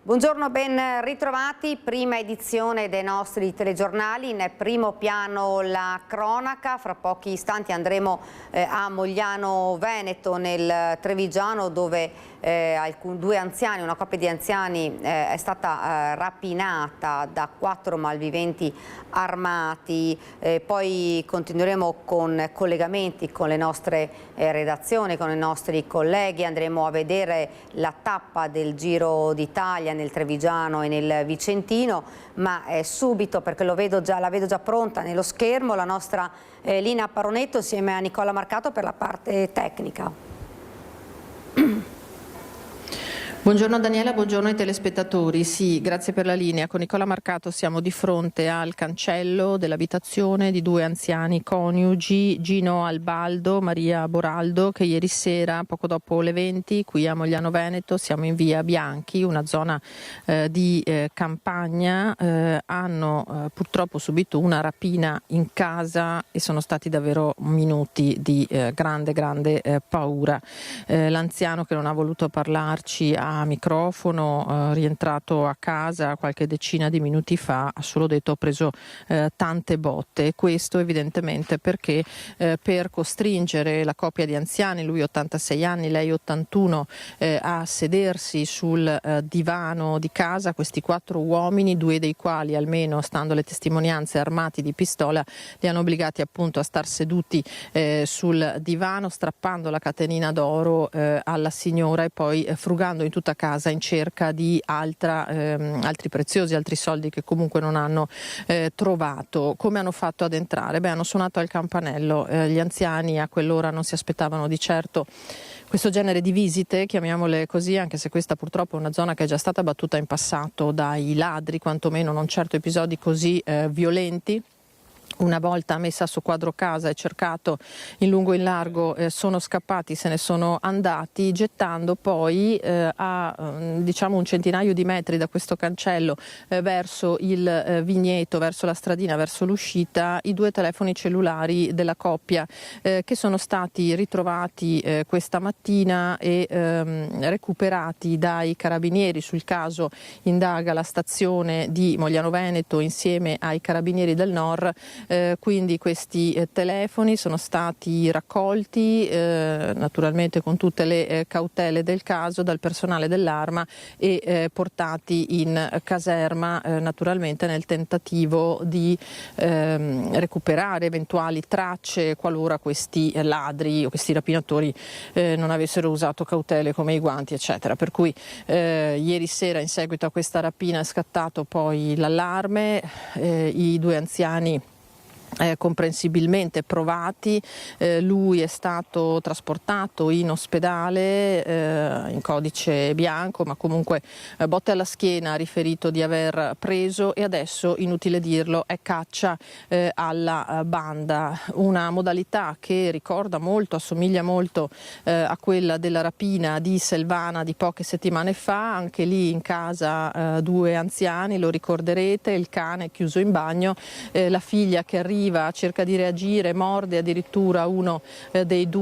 Buongiorno, ben ritrovati. Prima edizione dei nostri telegiornali. In primo piano la cronaca. Fra pochi istanti andremo a Mogliano Veneto, nel Trevigiano, dove due anziani, una coppia di anziani è stata rapinata da 4 malviventi armati. Poi continueremo con collegamenti con le nostre redazioni, con i nostri colleghi. Andremo a vedere la tappa del Giro d'Italia nel Trevigiano e nel Vicentino, ma subito, perché la vedo già pronta nello schermo, la nostra Lina Paronetto insieme a Nicola Marcato per la parte tecnica. Buongiorno Daniela, buongiorno ai telespettatori. Sì, grazie per la linea. Con Nicola Marcato siamo di fronte al cancello dell'abitazione di 2 anziani coniugi, Gino Albaldo, Maria Boraldo, che ieri sera, poco dopo le 20, qui a Mogliano Veneto, siamo in via Bianchi, una zona di campagna, hanno purtroppo subito una rapina in casa e sono stati davvero minuti di grande paura. L'anziano, che non ha voluto parlarci a microfono, rientrato a casa qualche decina di minuti fa, ha solo detto: ho preso tante botte. E questo evidentemente perché per costringere la coppia di anziani, lui 86 anni, lei 81, a sedersi sul divano di casa, questi 4 uomini, 2 dei quali, almeno stando alle testimonianze, armati di pistola, li hanno obbligati appunto a star seduti sul divano, strappando la catenina d'oro alla signora e poi frugando in tutta casa in cerca di altri preziosi, altri soldi che comunque non hanno trovato. Come hanno fatto ad entrare? Beh, hanno suonato al campanello. Gli anziani a quell'ora non si aspettavano di certo questo genere di visite, chiamiamole così, anche se questa purtroppo è una zona che è già stata battuta in passato dai ladri, quantomeno non certo episodi così violenti. Una volta messa a soqquadro casa e cercato in lungo e in largo, sono scappati, se ne sono andati, gettando poi a diciamo un centinaio di metri da questo cancello verso il vigneto, verso la stradina, verso l'uscita, i 2 telefoni cellulari della coppia che sono stati ritrovati questa mattina e recuperati dai carabinieri. Sul caso indaga la stazione di Mogliano Veneto insieme ai carabinieri del NOR. Quindi questi telefoni sono stati raccolti naturalmente con tutte le cautele del caso dal personale dell'Arma e portati in caserma, naturalmente nel tentativo di recuperare eventuali tracce qualora questi ladri o questi rapinatori non avessero usato cautele come i guanti, eccetera. Per cui ieri sera, in seguito a questa rapina, è scattato poi l'allarme. I 2 anziani comprensibilmente provati, lui è stato trasportato in ospedale in codice bianco, ma comunque botte alla schiena ha riferito di aver preso, e adesso, inutile dirlo, è caccia alla banda, una modalità che ricorda molto, assomiglia molto a quella della rapina di Selvana di poche settimane fa. Anche lì in casa 2 anziani, lo ricorderete, il cane chiuso in bagno, la figlia che arriva, cerca di reagire, morde addirittura uno dei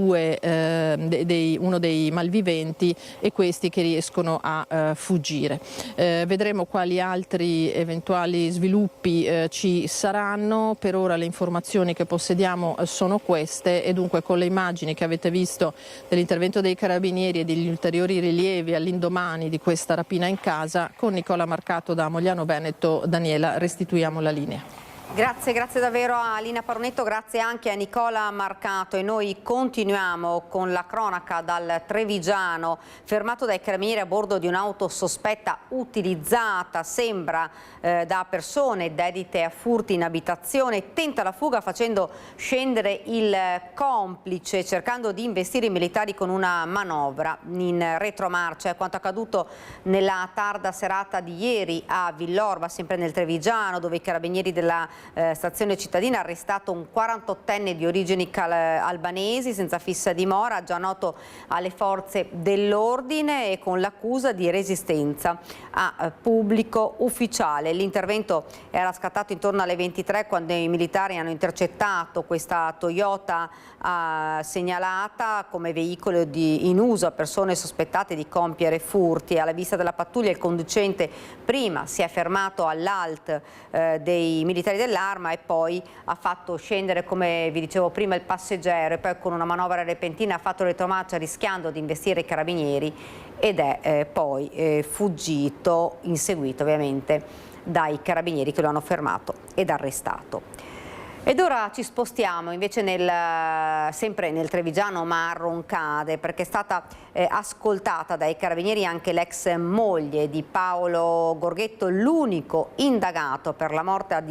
malviventi, e questi che riescono a fuggire. Vedremo quali altri eventuali sviluppi ci saranno. Per ora le informazioni che possediamo sono queste, e dunque con le immagini che avete visto dell'intervento dei carabinieri e degli ulteriori rilievi all'indomani di questa rapina in casa, con Nicola Marcato da Mogliano Veneto, Daniela, restituiamo la linea. Grazie davvero a Lina Paronetto, grazie anche a Nicola Marcato, e noi continuiamo con la cronaca dal Trevigiano. Fermato dai carabinieri a bordo di un'auto sospetta utilizzata, sembra da persone dedite a furti in abitazione, tenta la fuga facendo scendere il complice, cercando di investire i militari con una manovra in retromarcia. È quanto accaduto nella tarda serata di ieri a Villorba, sempre nel Trevigiano, dove i carabinieri della stazione cittadina, arrestato un 48enne di origini albanesi senza fissa dimora, già noto alle forze dell'ordine e con l'accusa di resistenza a pubblico ufficiale. L'intervento era scattato intorno alle 23 quando i militari hanno intercettato questa Toyota segnalata come veicolo in uso a persone sospettate di compiere furti. Alla vista della pattuglia il conducente prima si è fermato all'alt dei militari dell'Arma e poi ha fatto scendere, come vi dicevo prima, il passeggero e poi con una manovra repentina ha fatto retromarcia rischiando di investire i carabinieri ed è poi fuggito, inseguito ovviamente dai carabinieri che lo hanno fermato ed arrestato. Ed ora ci spostiamo invece sempre nel trevigiano ma a Roncade, perché è stata ascoltata dai carabinieri anche l'ex moglie di Paolo Gorghetto, l'unico indagato per la morte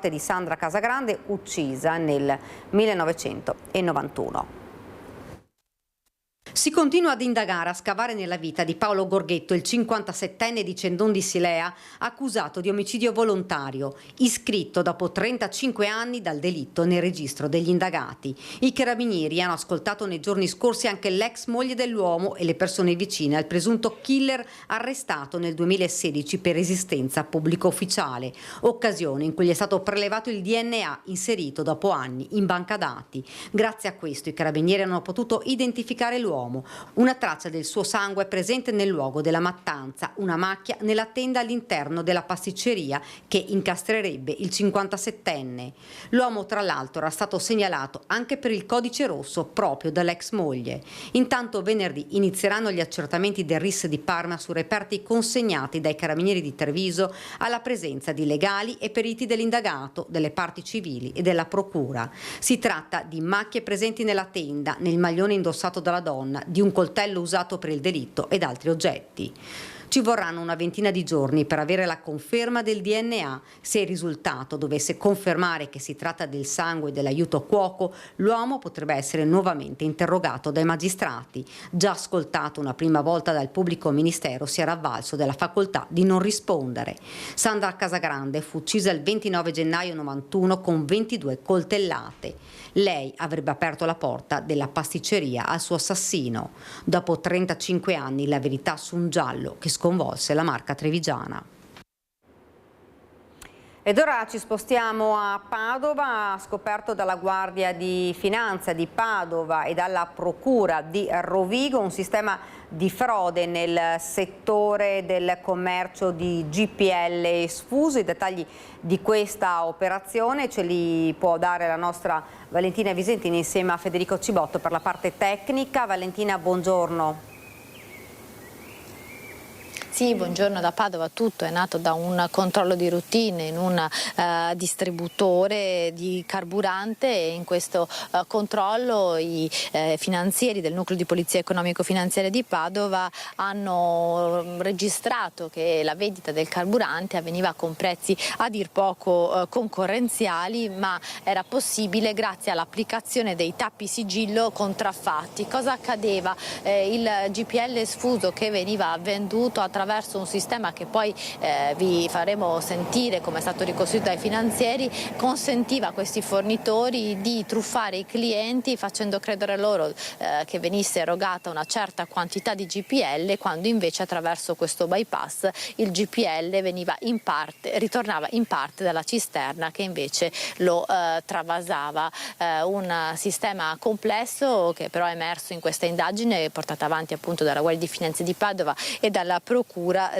di Sandra Casagrande, uccisa nel 1991. Si continua ad indagare, a scavare nella vita di Paolo Gorghetto, il 57enne di Cendon di Silea, accusato di omicidio volontario, iscritto dopo 35 anni dal delitto nel registro degli indagati. I carabinieri hanno ascoltato nei giorni scorsi anche l'ex moglie dell'uomo e le persone vicine al presunto killer arrestato nel 2016 per resistenza a pubblico ufficiale, occasione in cui gli è stato prelevato il DNA inserito dopo anni in banca dati. Grazie a questo i carabinieri hanno potuto identificare l'uomo. Una traccia del suo sangue è presente nel luogo della mattanza, una macchia nella tenda all'interno della pasticceria che incastrerebbe il 57enne. L'uomo tra l'altro era stato segnalato anche per il codice rosso proprio dall'ex moglie. Intanto venerdì inizieranno gli accertamenti del RIS di Parma su reperti consegnati dai carabinieri di Treviso alla presenza di legali e periti dell'indagato, delle parti civili e della procura. Si tratta di macchie presenti nella tenda, nel maglione indossato dalla donna, di un coltello usato per il delitto ed altri oggetti. Ci vorranno una ventina di giorni per avere la conferma del DNA. Se il risultato dovesse confermare che si tratta del sangue dell'aiuto cuoco, l'uomo potrebbe essere nuovamente interrogato dai magistrati. Già ascoltato una prima volta dal pubblico ministero, si era avvalso della facoltà di non rispondere. Sandra Casagrande fu uccisa il 29 gennaio 91 con 22 coltellate. Lei avrebbe aperto la porta della pasticceria al suo assassino. Dopo 35 anni la verità su un giallo che sconvolse la Marca trevigiana. Ed ora ci spostiamo a Padova, scoperto dalla Guardia di Finanza di Padova e dalla Procura di Rovigo un sistema di frode nel settore del commercio di GPL sfuso. I dettagli di questa operazione ce li può dare la nostra Valentina Visentini insieme a Federico Cibotto per la parte tecnica. Valentina, buongiorno. Sì, buongiorno da Padova. Tutto è nato da un controllo di routine in un distributore di carburante e in questo controllo i finanzieri del nucleo di polizia economico-finanziaria di Padova hanno registrato che la vendita del carburante avveniva con prezzi a dir poco concorrenziali, ma era possibile grazie all'applicazione dei tappi sigillo contraffatti. Cosa accadeva? Il GPL sfuso che veniva venduto attraverso un sistema che poi vi faremo sentire come è stato ricostruito dai finanzieri, consentiva a questi fornitori di truffare i clienti facendo credere loro che venisse erogata una certa quantità di GPL, quando invece attraverso questo bypass il GPL ritornava in parte dalla cisterna che invece lo travasava. Un sistema complesso che però è emerso in questa indagine portata avanti appunto dalla Guardia di Finanza di Padova e dalla Procura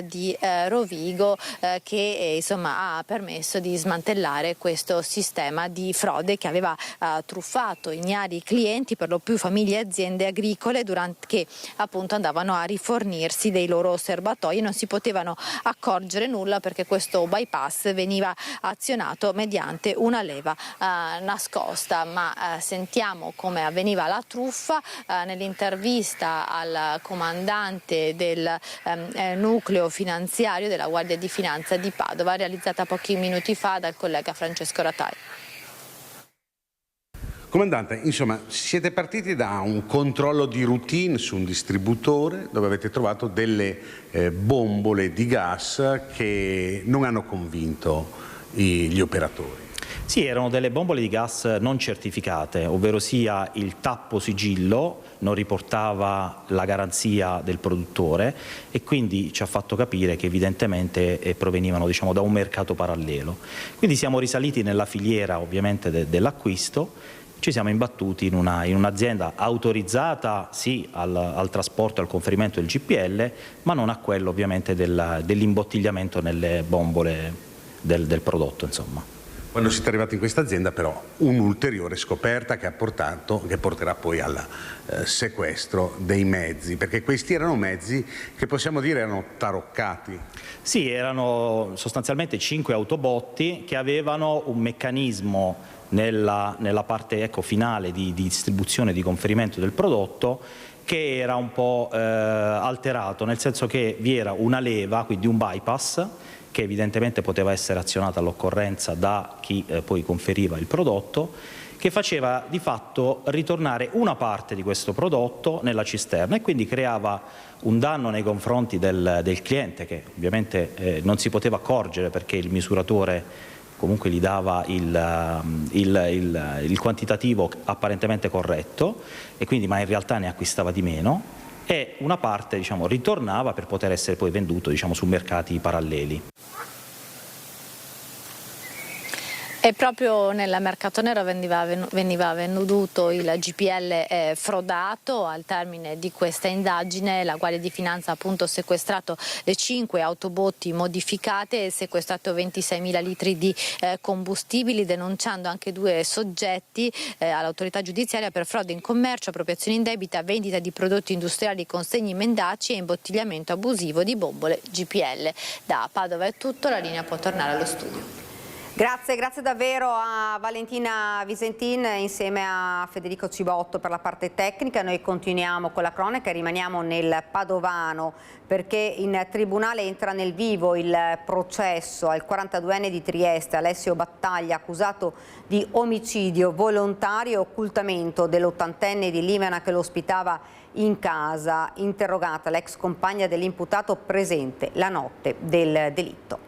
di Rovigo che insomma ha permesso di smantellare questo sistema di frode che aveva truffato ignari clienti, per lo più famiglie e aziende agricole, che appunto andavano a rifornirsi dei loro serbatoi e non si potevano accorgere nulla perché questo bypass veniva azionato mediante una leva nascosta. Ma sentiamo come avveniva la truffa nell'intervista al comandante del nucleo finanziario della Guardia di Finanza di Padova, realizzata pochi minuti fa dal collega Francesco Ratai. Comandante, insomma, siete partiti da un controllo di routine su un distributore dove avete trovato delle bombole di gas che non hanno convinto gli operatori. Sì, erano delle bombole di gas non certificate, ovvero sia il tappo sigillo non riportava la garanzia del produttore e quindi ci ha fatto capire che evidentemente provenivano, diciamo, da un mercato parallelo. Quindi siamo risaliti nella filiera ovviamente dell'acquisto, ci siamo imbattuti in un'azienda autorizzata sì al trasporto e al conferimento del GPL, ma non a quello ovviamente dell'imbottigliamento nelle bombole del prodotto, insomma. Quando siete arrivati in questa azienda però un'ulteriore scoperta che porterà poi al sequestro dei mezzi, perché questi erano mezzi che possiamo dire erano taroccati. Sì, erano sostanzialmente 5 autobotti che avevano un meccanismo nella parte finale di distribuzione e di conferimento del prodotto che era un po' alterato, nel senso che vi era una leva, quindi un bypass, che evidentemente poteva essere azionata all'occorrenza da chi poi conferiva il prodotto, che faceva di fatto ritornare una parte di questo prodotto nella cisterna e quindi creava un danno nei confronti del cliente, che ovviamente non si poteva accorgere perché il misuratore comunque gli dava il quantitativo apparentemente corretto, e quindi, ma in realtà ne acquistava di meno, e una parte, diciamo, ritornava per poter essere poi venduto, diciamo, su mercati paralleli. E proprio nel mercato nero veniva venduto il GPL frodato. Al termine di questa indagine la Guardia di Finanza ha appunto sequestrato le 5 autobotti modificate e sequestrato 26.000 litri di combustibili, denunciando anche 2 soggetti all'autorità giudiziaria per frode in commercio, appropriazione indebita, vendita di prodotti industriali, consegni mendaci e imbottigliamento abusivo di bombole GPL. Da Padova è tutto, la linea può tornare allo studio. Grazie davvero a Valentina Visentin insieme a Federico Cibotto per la parte tecnica. Noi continuiamo con la cronaca e rimaniamo nel Padovano, perché in tribunale entra nel vivo il processo al 42enne di Trieste, Alessio Battaglia, accusato di omicidio volontario e occultamento dell'80enne di Limena che lo ospitava in casa. Interrogata l'ex compagna dell'imputato presente la notte del delitto.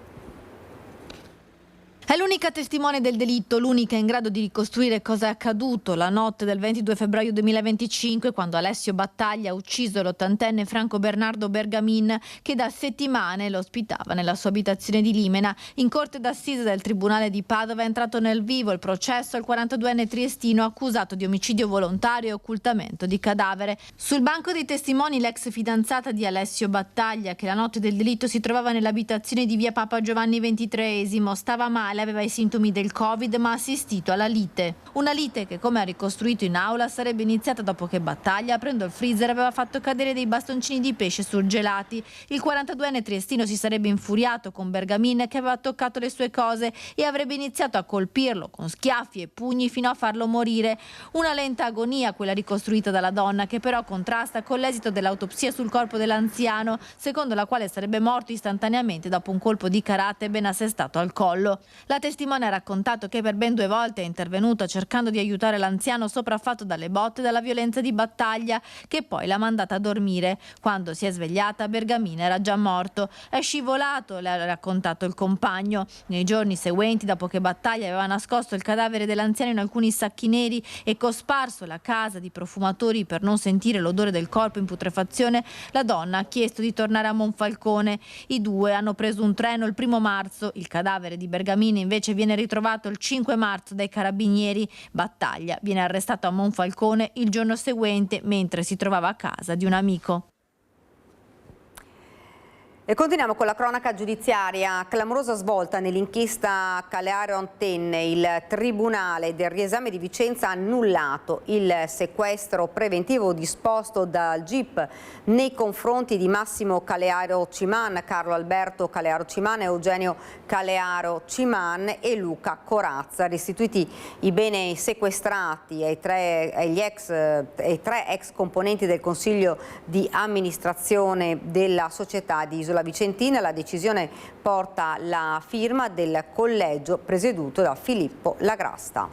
È l'unica testimone del delitto, l'unica in grado di ricostruire cosa è accaduto la notte del 22 febbraio 2025, quando Alessio Battaglia ha ucciso l'80enne Franco Bernardo Bergamin, che da settimane lo ospitava nella sua abitazione di Limena. In corte d'assise del Tribunale di Padova è entrato nel vivo il processo al 42enne triestino accusato di omicidio volontario e occultamento di cadavere. Sul banco dei testimoni l'ex fidanzata di Alessio Battaglia, che la notte del delitto si trovava nell'abitazione di via Papa Giovanni XXIII, stava male, aveva i sintomi del Covid ma ha assistito alla lite. Una lite che, come ha ricostruito in aula, sarebbe iniziata dopo che Battaglia, aprendo il freezer, aveva fatto cadere dei bastoncini di pesce surgelati. Il 42enne triestino si sarebbe infuriato con Bergamin, che aveva toccato le sue cose, e avrebbe iniziato a colpirlo con schiaffi e pugni fino a farlo morire. Una lenta agonia quella ricostruita dalla donna, che però contrasta con l'esito dell'autopsia sul corpo dell'anziano, secondo la quale sarebbe morto istantaneamente dopo un colpo di karate ben assestato al collo. La testimone ha raccontato che per ben 2 volte è intervenuta cercando di aiutare l'anziano sopraffatto dalle botte e dalla violenza di Battaglia, che poi l'ha mandata a dormire. Quando si è svegliata, Bergamin era già morto. È scivolato, le ha raccontato il compagno. Nei giorni seguenti, dopo che Battaglia aveva nascosto il cadavere dell'anziano in alcuni sacchi neri e cosparso la casa di profumatori per non sentire l'odore del corpo in putrefazione, la donna ha chiesto di tornare a Monfalcone. I 2 hanno preso un treno il 1° marzo. Il cadavere di Bergamin invece viene ritrovato il 5 marzo dai carabinieri. Battaglia viene arrestato a Monfalcone il giorno seguente mentre si trovava a casa di un amico. E continuiamo con la cronaca giudiziaria. Clamorosa svolta nell'inchiesta Calearo-Antenne. Il Tribunale del riesame di Vicenza ha annullato il sequestro preventivo disposto dal GIP nei confronti di Massimo Calearo-Ciman, Carlo Alberto Calearo-Ciman, Eugenio Calearo-Ciman e Luca Corazza. Restituiti i beni sequestrati ai 3 ex componenti del Consiglio di amministrazione della società di Isola Vicentina. La decisione porta la firma del collegio presieduto da Filippo Lagrasta.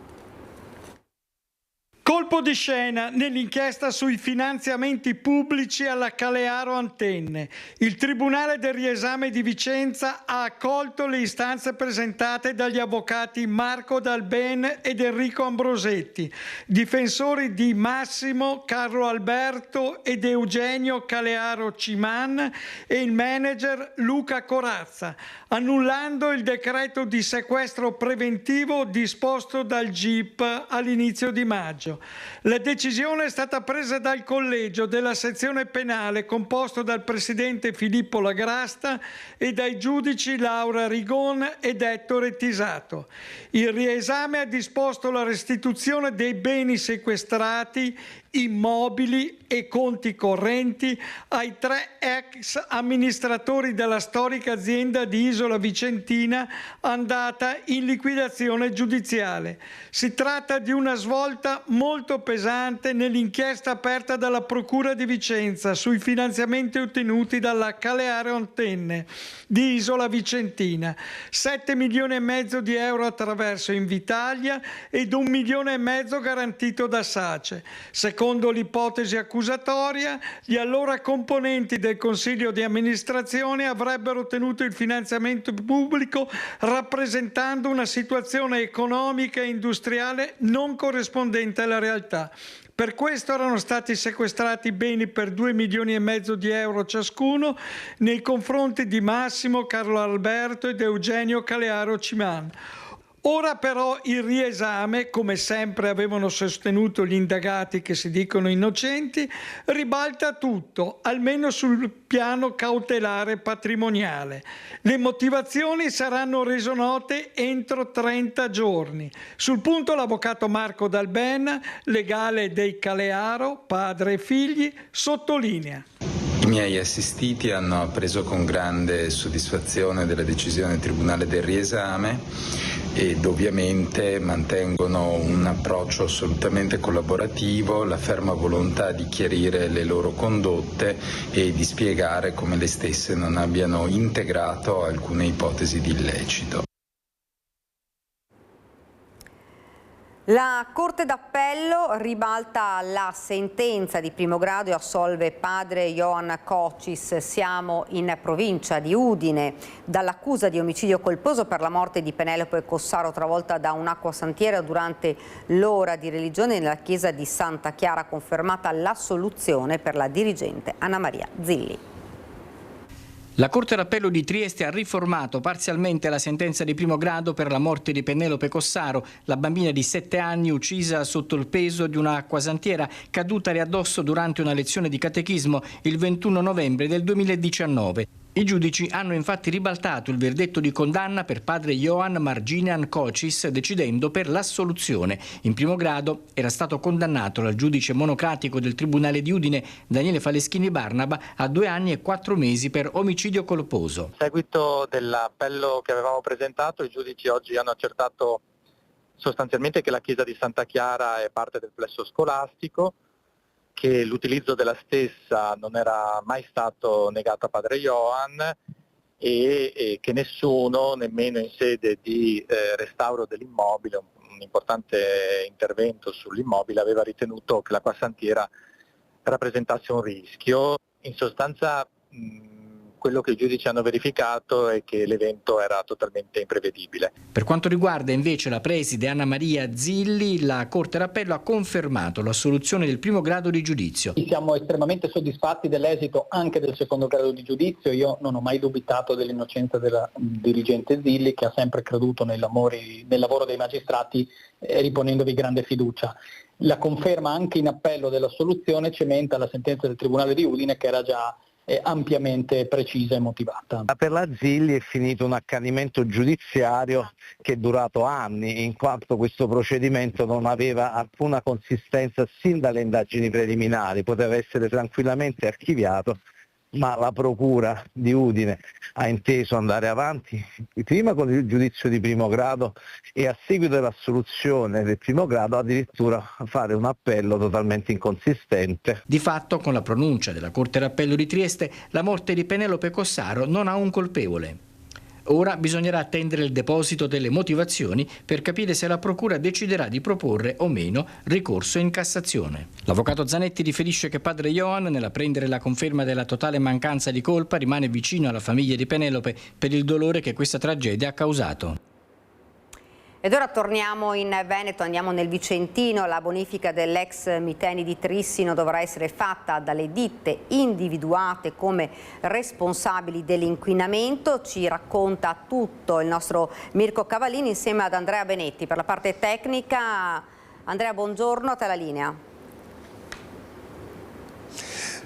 Colpo di scena nell'inchiesta sui finanziamenti pubblici alla Calearo Antenne. Il Tribunale del riesame di Vicenza ha accolto le istanze presentate dagli avvocati Marco Dalben ed Enrico Ambrosetti, difensori di Massimo, Carlo Alberto ed Eugenio Calearo Ciman e il manager Luca Corazza, annullando il decreto di sequestro preventivo disposto dal GIP all'inizio di maggio. La decisione è stata presa dal collegio della sezione penale composto dal presidente Filippo Lagrasta e dai giudici Laura Rigon ed Ettore Tisato. Il riesame ha disposto la restituzione dei beni sequestrati, immobili e conti correnti ai 3 ex amministratori della storica azienda di Isola Vicentina andata in liquidazione giudiziale. Si tratta di una svolta molto pesante nell'inchiesta aperta dalla Procura di Vicenza sui finanziamenti ottenuti dalla Calearo Antenne di Isola Vicentina, 7,5 milioni di euro attraverso Invitalia ed 1,5 milioni garantito da SACE. Secondo l'ipotesi accusatoria, gli allora componenti del Consiglio di amministrazione avrebbero ottenuto il finanziamento pubblico rappresentando una situazione economica e industriale non corrispondente alla realtà. Per questo erano stati sequestrati beni per 2,5 milioni di euro ciascuno nei confronti di Massimo, Carlo Alberto ed Eugenio Calearo Ciman. Ora però il riesame, come sempre avevano sostenuto gli indagati che si dicono innocenti, ribalta tutto, almeno sul piano cautelare patrimoniale. Le motivazioni saranno rese note entro 30 giorni. Sul punto l'avvocato Marco Dalben, legale dei Calearo, padre e figli, sottolinea. I miei assistiti hanno appreso con grande soddisfazione della decisione del Tribunale del riesame ed ovviamente mantengono un approccio assolutamente collaborativo, la ferma volontà di chiarire le loro condotte e di spiegare come le stesse non abbiano integrato alcune ipotesi di illecito. La Corte d'Appello ribalta la sentenza di primo grado e assolve padre Ioan Cocis. Siamo in provincia di Udine dall'accusa di omicidio colposo per la morte di Penelope Cossaro travolta da un'acquasantiera durante l'ora di religione nella chiesa di Santa Chiara, confermata l'assoluzione per la dirigente Anna Maria Zilli. La Corte d'Appello di Trieste ha riformato parzialmente la sentenza di primo grado per la morte di Penelope Cossaro, la bambina di 7 anni uccisa sotto il peso di una acquasantiera cadutale addosso durante una lezione di catechismo il 21 novembre del 2019. I giudici hanno infatti ribaltato il verdetto di condanna per padre Ioan Marginian Cocis, decidendo per l'assoluzione. In primo grado era stato condannato dal giudice monocratico del Tribunale di Udine, Daniele Faleschini Barnaba, a 2 anni e 4 mesi per omicidio colposo. A seguito dell'appello che avevamo presentato, i giudici oggi hanno accertato sostanzialmente che la chiesa di Santa Chiara è parte del plesso scolastico, che l'utilizzo della stessa non era mai stato negato a padre Ioan e che nessuno, nemmeno in sede di restauro dell'immobile, un importante intervento sull'immobile, aveva ritenuto che l'acquasantiera rappresentasse un rischio. In sostanza quello che i giudici hanno verificato è che l'evento era totalmente imprevedibile. Per quanto riguarda invece la preside Anna Maria Zilli, la Corte d'Appello ha confermato l'assoluzione del primo grado di giudizio. Siamo estremamente soddisfatti dell'esito anche del secondo grado di giudizio. Io non ho mai dubitato dell'innocenza della dirigente Zilli, che ha sempre creduto nel lavoro dei magistrati, riponendovi grande fiducia. La conferma anche in appello dell'assoluzione cementa la sentenza del Tribunale di Udine, che era già ampiamente precisa e motivata. Per la Zilli è finito un accanimento giudiziario che è durato anni, in quanto questo procedimento non aveva alcuna consistenza sin dalle indagini preliminari, poteva essere tranquillamente archiviato, ma la Procura di Udine ha inteso andare avanti prima con il giudizio di primo grado e a seguito dell'assoluzione del primo grado addirittura fare un appello totalmente inconsistente. Di fatto, con la pronuncia della Corte d'Appello di Trieste, la morte di Penelope Cossaro non ha un colpevole. Ora bisognerà attendere il deposito delle motivazioni per capire se la Procura deciderà di proporre o meno ricorso in Cassazione. L'avvocato Zanetti riferisce che padre Johan, nell'apprendere la conferma della totale mancanza di colpa, rimane vicino alla famiglia di Penelope per il dolore che questa tragedia ha causato. Ed ora torniamo in Veneto, andiamo nel Vicentino. La bonifica dell'ex Miteni di Trissino dovrà essere fatta dalle ditte individuate come responsabili dell'inquinamento. Ci racconta tutto il nostro Mirko Cavallini insieme ad Andrea Benetti. Per la parte tecnica, Andrea, buongiorno, a te la linea.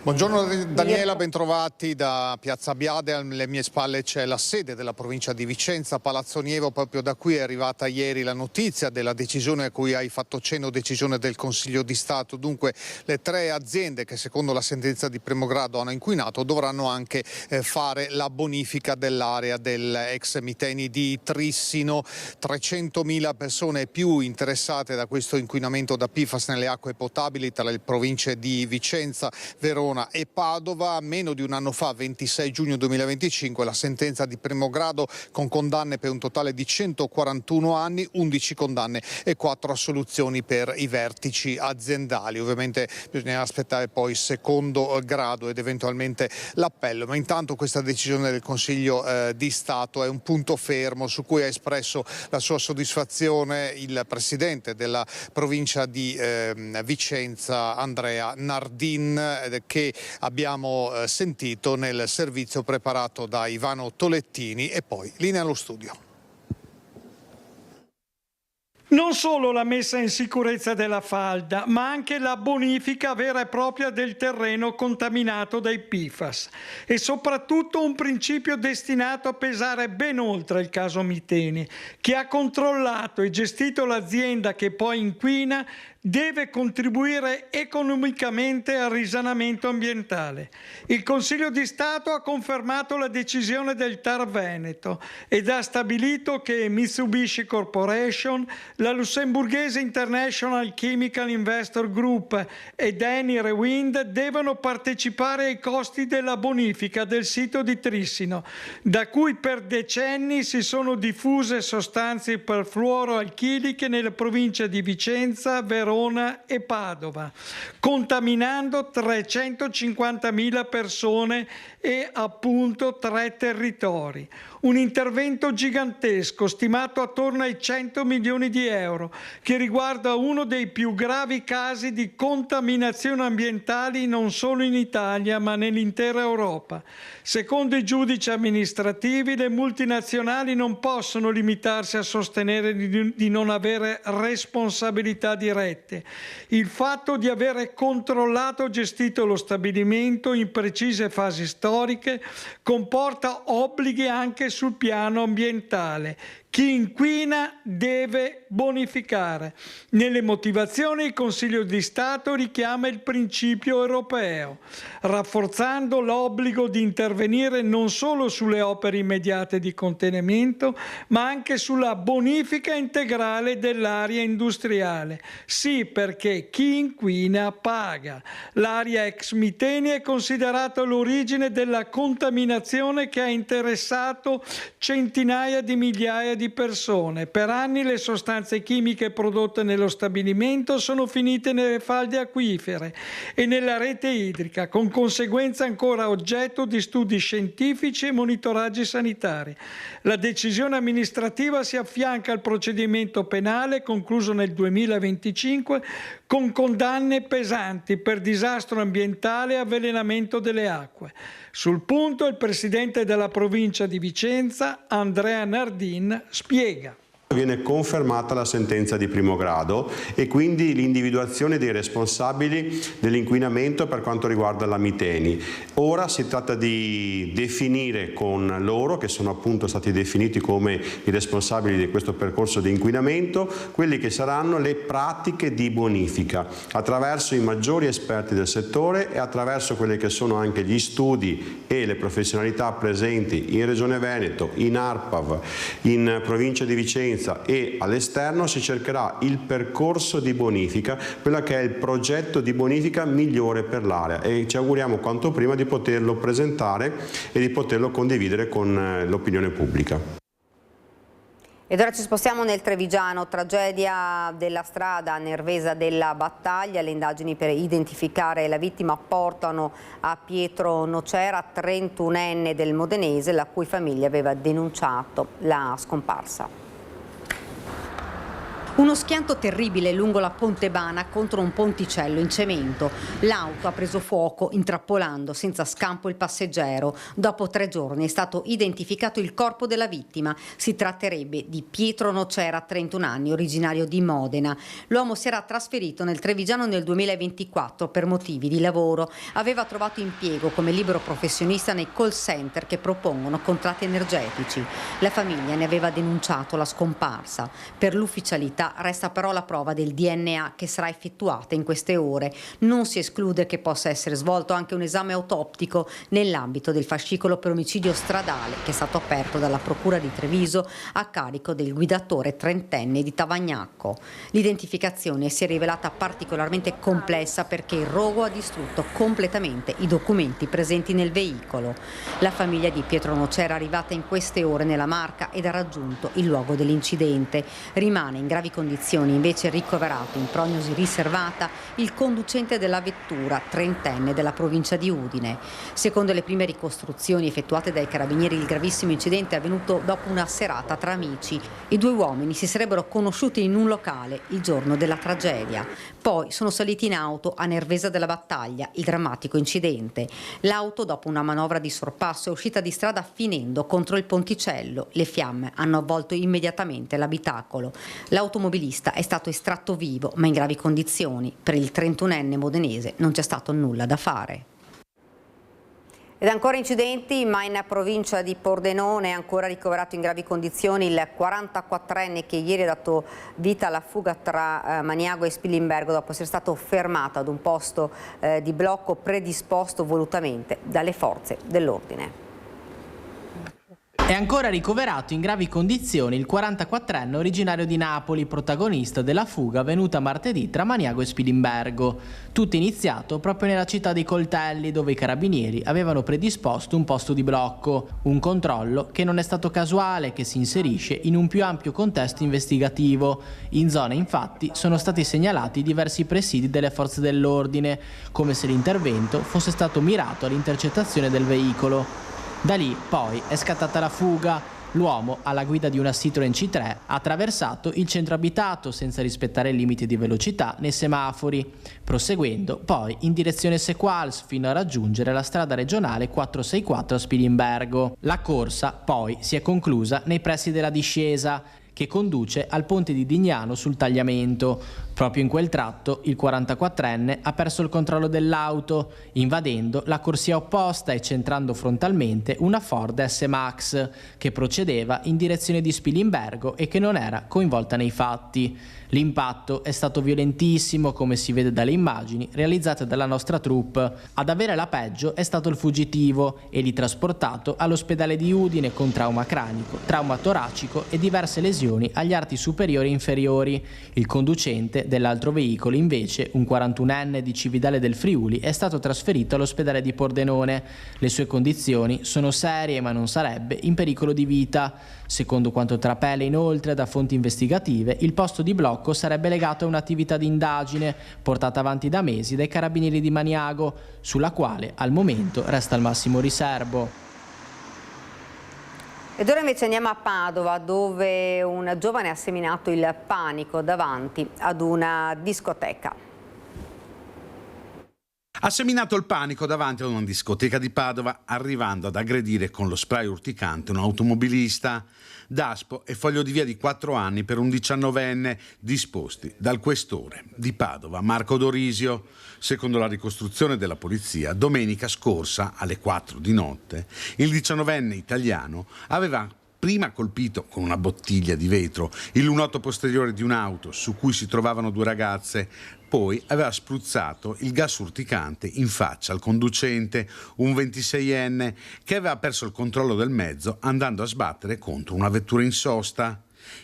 Buongiorno Daniela, bentrovati da Piazza Biade. Alle mie spalle c'è la sede della provincia di Vicenza, Palazzo Nievo. Proprio da qui è arrivata ieri la notizia della decisione a cui hai fatto cenno, decisione del Consiglio di Stato. Dunque le 3 aziende che secondo la sentenza di primo grado hanno inquinato dovranno anche fare la bonifica dell'area dell'ex Miteni di Trissino. 300.000 persone più interessate da questo inquinamento da PFAS nelle acque potabili tra le province di Vicenza, Verona e Padova. Meno di un anno fa, 26 giugno 2025, la sentenza di primo grado con condanne per un totale di 141 anni, 11 condanne e 4 assoluzioni per i vertici aziendali. Ovviamente bisogna aspettare poi il secondo grado ed eventualmente l'appello, ma intanto questa decisione del Consiglio di Stato è un punto fermo su cui ha espresso la sua soddisfazione il presidente della provincia di Vicenza, Andrea Nardin, che abbiamo sentito nel servizio preparato da Ivano Tolettini. E poi linea allo studio. Non solo la messa in sicurezza della falda, ma anche la bonifica vera e propria del terreno contaminato dai PFAS e soprattutto un principio destinato a pesare ben oltre il caso Miteni. Chi ha controllato e gestito l'azienda che poi inquina deve contribuire economicamente al risanamento ambientale. Il Consiglio di Stato ha confermato la decisione del TAR Veneto ed ha stabilito che Mitsubishi Corporation, la lussemburghese International Chemical Investor Group ed Eni Rewind devono partecipare ai costi della bonifica del sito di Trissino, da cui per decenni si sono diffuse sostanze perfluoroalchiliche nelle province di Vicenza, Verona e Padova, contaminando 350.000 persone e appunto 3 territori. Un intervento gigantesco stimato attorno ai 100 milioni di euro che riguarda uno dei più gravi casi di contaminazione ambientali non solo in Italia ma nell'intera Europa. Secondo i giudici amministrativi, le multinazionali non possono limitarsi a sostenere di non avere responsabilità dirette. Il fatto di avere controllato e gestito lo stabilimento in precise fasi storiche comporta obblighi anche sul piano ambientale. Chi inquina deve bonificare. Nelle motivazioni il Consiglio di Stato richiama il principio europeo, rafforzando l'obbligo di intervenire non solo sulle opere immediate di contenimento, ma anche sulla bonifica integrale dell'area industriale. Sì, perché chi inquina paga. L'area ex Miteni è considerata l'origine della contaminazione che ha interessato centinaia di migliaia di persone. Per anni le sostanze chimiche prodotte nello stabilimento sono finite nelle falde acquifere e nella rete idrica, con conseguenze ancora oggetto di studi scientifici e monitoraggi sanitari. La decisione amministrativa si affianca al procedimento penale concluso nel 2025 con condanne pesanti per disastro ambientale e avvelenamento delle acque. Sul punto il presidente della provincia di Vicenza, Andrea Nardin, spiega. Viene confermata la sentenza di primo grado e quindi l'individuazione dei responsabili dell'inquinamento per quanto riguarda la Miteni. Ora si tratta di definire con loro, che sono appunto stati definiti come i responsabili di questo percorso di inquinamento, quelli che saranno le pratiche di bonifica attraverso i maggiori esperti del settore e attraverso quelli che sono anche gli studi e le professionalità presenti in Regione Veneto, in ARPAV, in provincia di Vicenza, partenza e all'esterno si cercherà il percorso di bonifica, quello che è il progetto di bonifica migliore per l'area, e ci auguriamo quanto prima di poterlo presentare e di poterlo condividere con l'opinione pubblica. Ed ora ci spostiamo nel Trevigiano, tragedia della strada Nervesa della Battaglia. Le indagini per identificare la vittima portano a Pietro Nocera, 31enne del Modenese, la cui famiglia aveva denunciato la scomparsa. Uno schianto terribile lungo la Pontebana contro un ponticello in cemento. L'auto ha preso fuoco intrappolando senza scampo il passeggero. Dopo 3 giorni è stato identificato il corpo della vittima. Si tratterebbe di Pietro Nocera, 31 anni, originario di Modena. L'uomo si era trasferito nel Trevigiano nel 2024 per motivi di lavoro. Aveva trovato impiego come libero professionista nei call center che propongono contratti energetici. La famiglia ne aveva denunciato la scomparsa. Per l'ufficialità resta però la prova del DNA che sarà effettuata in queste ore. Non si esclude che possa essere svolto anche un esame autoptico nell'ambito del fascicolo per omicidio stradale che è stato aperto dalla Procura di Treviso a carico del guidatore 30enne di Tavagnacco. L'identificazione si è rivelata particolarmente complessa perché il rogo ha distrutto completamente i documenti presenti nel veicolo. La famiglia di Pietro Nocera è arrivata in queste ore nella Marca ed ha raggiunto il luogo dell'incidente. Rimane in gravi condizioni invece ricoverato in prognosi riservata il conducente della vettura, 30enne della provincia di Udine. Secondo le prime ricostruzioni effettuate dai carabinieri, il gravissimo incidente è avvenuto dopo una serata tra amici. I 2 uomini si sarebbero conosciuti in un locale il giorno della tragedia. Poi sono saliti in auto a Nervesa della Battaglia, il drammatico incidente. L'auto, dopo una manovra di sorpasso, è uscita di strada finendo contro il ponticello. Le fiamme hanno avvolto immediatamente l'abitacolo. L'automobilista è stato estratto vivo, ma in gravi condizioni. Per il 31enne modenese non c'è stato nulla da fare. Ed ancora incidenti, ma in provincia di Pordenone è ancora ricoverato in gravi condizioni il 44enne che ieri ha dato vita alla fuga tra Maniago e Spilimbergo dopo essere stato fermato ad un posto di blocco predisposto volutamente dalle forze dell'ordine. È ancora ricoverato in gravi condizioni il 44enne originario di Napoli, protagonista della fuga avvenuta martedì tra Maniago e Spilimbergo. Tutto iniziato proprio nella città dei Coltelli, dove i carabinieri avevano predisposto un posto di blocco. Un controllo che non è stato casuale, che si inserisce in un più ampio contesto investigativo. In zona, infatti, sono stati segnalati diversi presidi delle forze dell'ordine, come se l'intervento fosse stato mirato all'intercettazione del veicolo. Da lì poi è scattata la fuga. L'uomo, alla guida di una Citroen C3, ha attraversato il centro abitato senza rispettare il limite di velocità nei semafori, proseguendo poi in direzione Sequals fino a raggiungere la strada regionale 464 a Spilimbergo. La corsa poi si è conclusa nei pressi della discesa che conduce al ponte di Dignano sul tagliamento. Proprio in quel tratto il 44enne ha perso il controllo dell'auto, invadendo la corsia opposta e centrando frontalmente una Ford S-Max che procedeva in direzione di Spilimbergo e che non era coinvolta nei fatti. L'impatto è stato violentissimo, come si vede dalle immagini realizzate dalla nostra troupe. Ad avere la peggio è stato il fuggitivo e lì trasportato all'ospedale di Udine con trauma cranico, trauma toracico e diverse lesioni agli arti superiori e inferiori. Il conducente dell'altro veicolo, invece, un 41enne di Cividale del Friuli, è stato trasferito all'ospedale di Pordenone. Le sue condizioni sono serie, ma non sarebbe in pericolo di vita. Secondo quanto trapela inoltre da fonti investigative, il posto di blocco sarebbe legato a un'attività di indagine portata avanti da mesi dai carabinieri di Maniago, sulla quale al momento resta il massimo riserbo. Ed ora invece andiamo a Padova, dove un giovane ha seminato il panico davanti ad una discoteca. Ha seminato il panico davanti a una discoteca di Padova, arrivando ad aggredire con lo spray urticante un automobilista. Daspo e foglio di via di 4 anni per un 19enne disposti dal questore di Padova, Marco Dorisio. Secondo la ricostruzione della polizia, domenica scorsa alle 4 di notte, il 19enne italiano aveva prima colpito con una bottiglia di vetro il lunotto posteriore di un'auto su cui si trovavano 2 ragazze, poi aveva spruzzato il gas urticante in faccia al conducente, un 26enne, che aveva perso il controllo del mezzo andando a sbattere contro una vettura in sosta.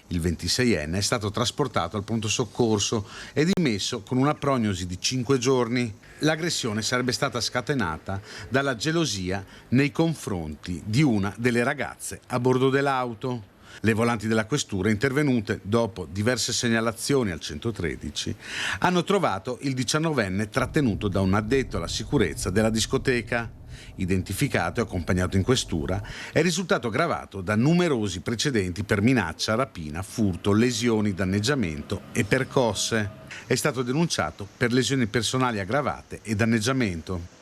Il 26enne è stato trasportato al pronto soccorso e dimesso con una prognosi di 5 giorni. L'aggressione sarebbe stata scatenata dalla gelosia nei confronti di una delle ragazze a bordo dell'auto. Le volanti della questura, intervenute dopo diverse segnalazioni al 113, hanno trovato il 19enne trattenuto da un addetto alla sicurezza della discoteca. Identificato e accompagnato in questura, è risultato gravato da numerosi precedenti per minaccia, rapina, furto, lesioni, danneggiamento e percosse. È stato denunciato per lesioni personali aggravate e danneggiamento.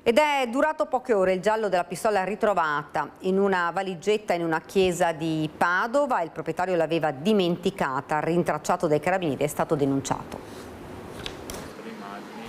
Ed è durato poche ore il giallo della pistola ritrovata in una valigetta in una chiesa di Padova. Il proprietario l'aveva dimenticata, rintracciato dai carabinieri, è stato denunciato.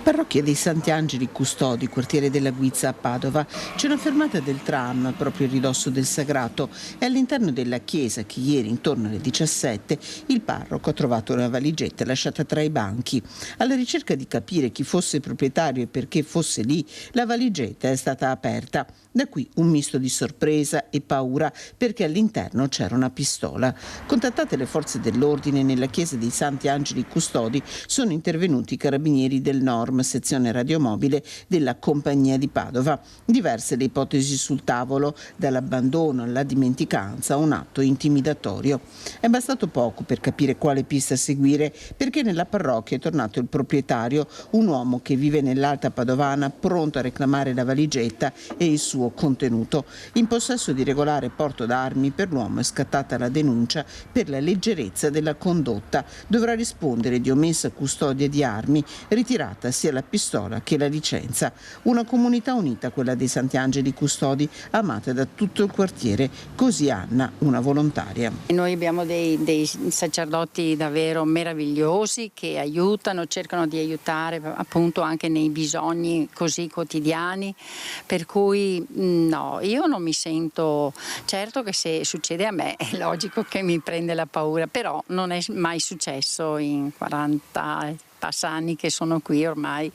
Parrocchia dei Santi Angeli Custodi, quartiere della Guizza a Padova. C'è una fermata del tram proprio a ridosso del Sagrato e all'interno della chiesa che ieri intorno alle 17 il parroco ha trovato una valigetta lasciata tra i banchi. Alla ricerca di capire chi fosse il proprietario e perché fosse lì, la valigetta è stata aperta. Da qui un misto di sorpresa e paura perché all'interno c'era una pistola. Contattate le forze dell'ordine nella chiesa dei Santi Angeli Custodi, sono intervenuti i carabinieri del Norm, sezione radiomobile della Compagnia di Padova. Diverse le ipotesi sul tavolo, dall'abbandono alla dimenticanza a un atto intimidatorio. È bastato poco per capire quale pista seguire perché nella parrocchia è tornato il proprietario, un uomo che vive nell'Alta Padovana, pronto a reclamare la valigetta e il suo contenuto. In possesso di regolare porto d'armi, per l'uomo è scattata la denuncia per la leggerezza della condotta. Dovrà rispondere di omessa custodia di armi, ritirata sia la pistola che la licenza. Una comunità unita, quella dei Santi Angeli Custodi, amata da tutto il quartiere. Così Anna, una volontaria. Noi abbiamo dei sacerdoti davvero meravigliosi che aiutano, cercano di aiutare appunto anche nei bisogni così quotidiani, per cui no, io non mi sento, certo che se succede a me è logico che mi prende la paura, però non è mai successo in 40 passa anni che sono qui ormai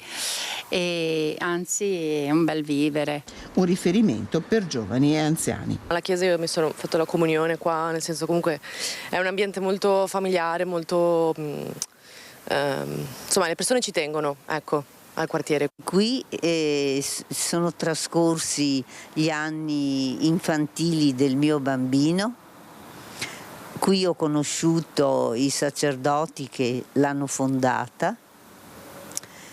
e anzi è un bel vivere. Un riferimento per giovani e anziani. Alla chiesa io mi sono fatto la comunione qua, nel senso comunque è un ambiente molto familiare, molto insomma le persone ci tengono, ecco, al quartiere. Qui sono trascorsi gli anni infantili del mio bambino. Qui ho conosciuto i sacerdoti che l'hanno fondata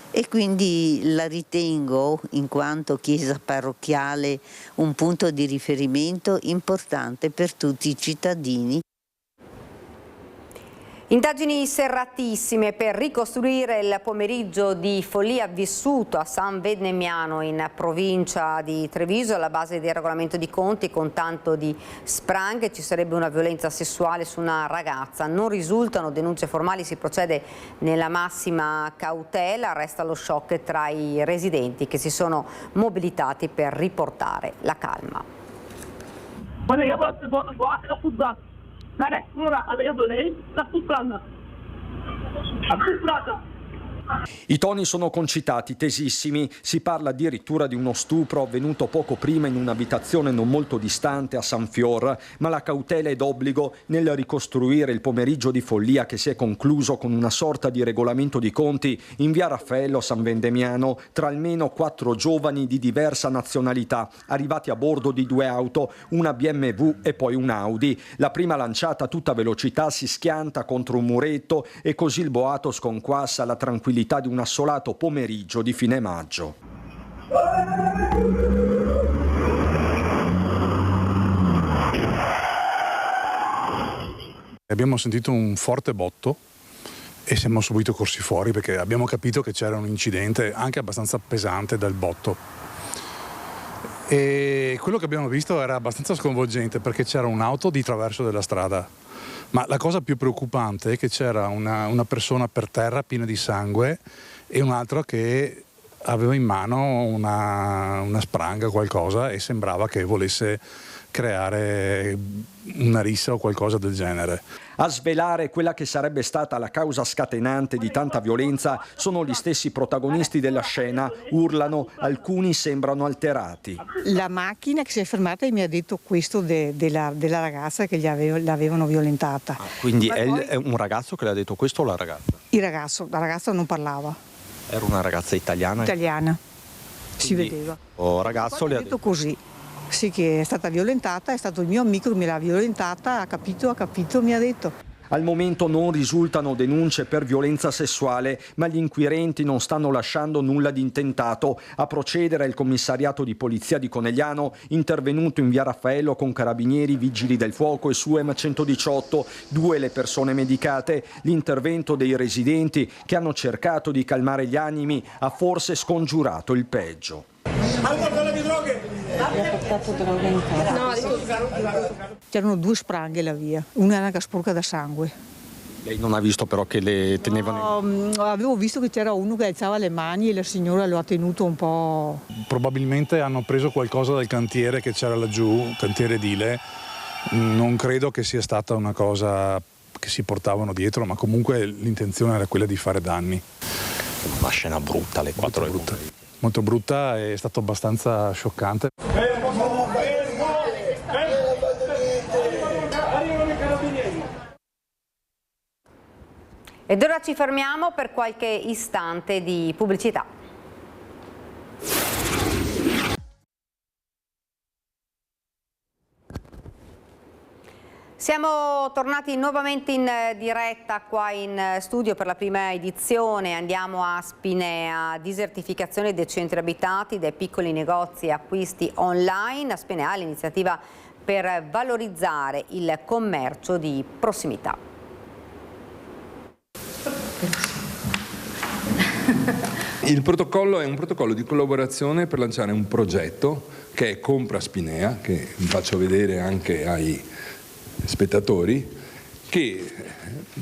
e quindi la ritengo, in quanto chiesa parrocchiale, un punto di riferimento importante per tutti i cittadini. Indagini serratissime per ricostruire il pomeriggio di follia vissuto a San Vendemiano in provincia di Treviso alla base del regolamento di conti con tanto di spranghe. Ci sarebbe una violenza sessuale su una ragazza. Non risultano denunce formali, si procede nella massima cautela. Resta lo shock tra i residenti che si sono mobilitati per riportare la calma. I toni sono concitati, tesissimi, si parla addirittura di uno stupro avvenuto poco prima in un'abitazione non molto distante a San Fior, ma la cautela è d'obbligo nel ricostruire il pomeriggio di follia che si è concluso con una sorta di regolamento di conti in via Raffaello a San Vendemiano tra almeno 4 giovani di diversa nazionalità, arrivati a bordo di 2 auto, una BMW e poi un Audi. La prima lanciata a tutta velocità si schianta contro un muretto e così il boato sconquassa la tranquillità di un assolato pomeriggio di fine maggio. Abbiamo sentito un forte botto e siamo subito corsi fuori perché abbiamo capito che c'era un incidente anche abbastanza pesante dal botto. E quello che abbiamo visto era abbastanza sconvolgente perché c'era un'auto di traverso della strada. Ma la cosa più preoccupante è che c'era una persona per terra piena di sangue e un altro che aveva in mano una spranga o qualcosa e sembrava che volesse creare una rissa o qualcosa del genere. A svelare quella che sarebbe stata la causa scatenante di tanta violenza sono gli stessi protagonisti della scena, urlano, alcuni sembrano alterati. La macchina che si è fermata e mi ha detto questo della ragazza che l'avevano violentata. Quindi è un ragazzo che le ha detto questo o la ragazza? La ragazza non parlava. Era una ragazza italiana? Italiana, si vedeva. Il ragazzo le ha detto così. Sì, che è stata violentata, è stato il mio amico che me l'ha violentata, ha capito, mi ha detto. Al momento non risultano denunce per violenza sessuale, ma gli inquirenti non stanno lasciando nulla di intentato. A procedere il commissariato di polizia di Conegliano, intervenuto in via Raffaello con carabinieri, vigili del fuoco e su M118, 2 le persone medicate. L'intervento dei residenti che hanno cercato di calmare gli animi ha forse scongiurato il peggio. C'erano 2 spranghe là via, una era sporca da sangue. Lei non ha visto però che le tenevano? Avevo visto che c'era uno che alzava le mani e la signora lo ha tenuto un po'. Probabilmente hanno preso qualcosa dal cantiere che c'era laggiù, cantiere edile. Non credo che sia stata una cosa che si portavano dietro, ma comunque l'intenzione era quella di fare danni. Una scena brutta alle 4 del pomeriggio. Molto brutta, è stato abbastanza scioccante. Ed ora ci fermiamo per qualche istante di pubblicità. Siamo tornati nuovamente in diretta qua in studio per la prima edizione. Andiamo a Spinea, disertificazione dei centri abitati, dai piccoli negozi e acquisti online. A Spinea l'iniziativa per valorizzare il commercio di prossimità. Il protocollo è un protocollo di collaborazione per lanciare un progetto che è Compra Spinea, che vi faccio vedere anche ai spettatori, che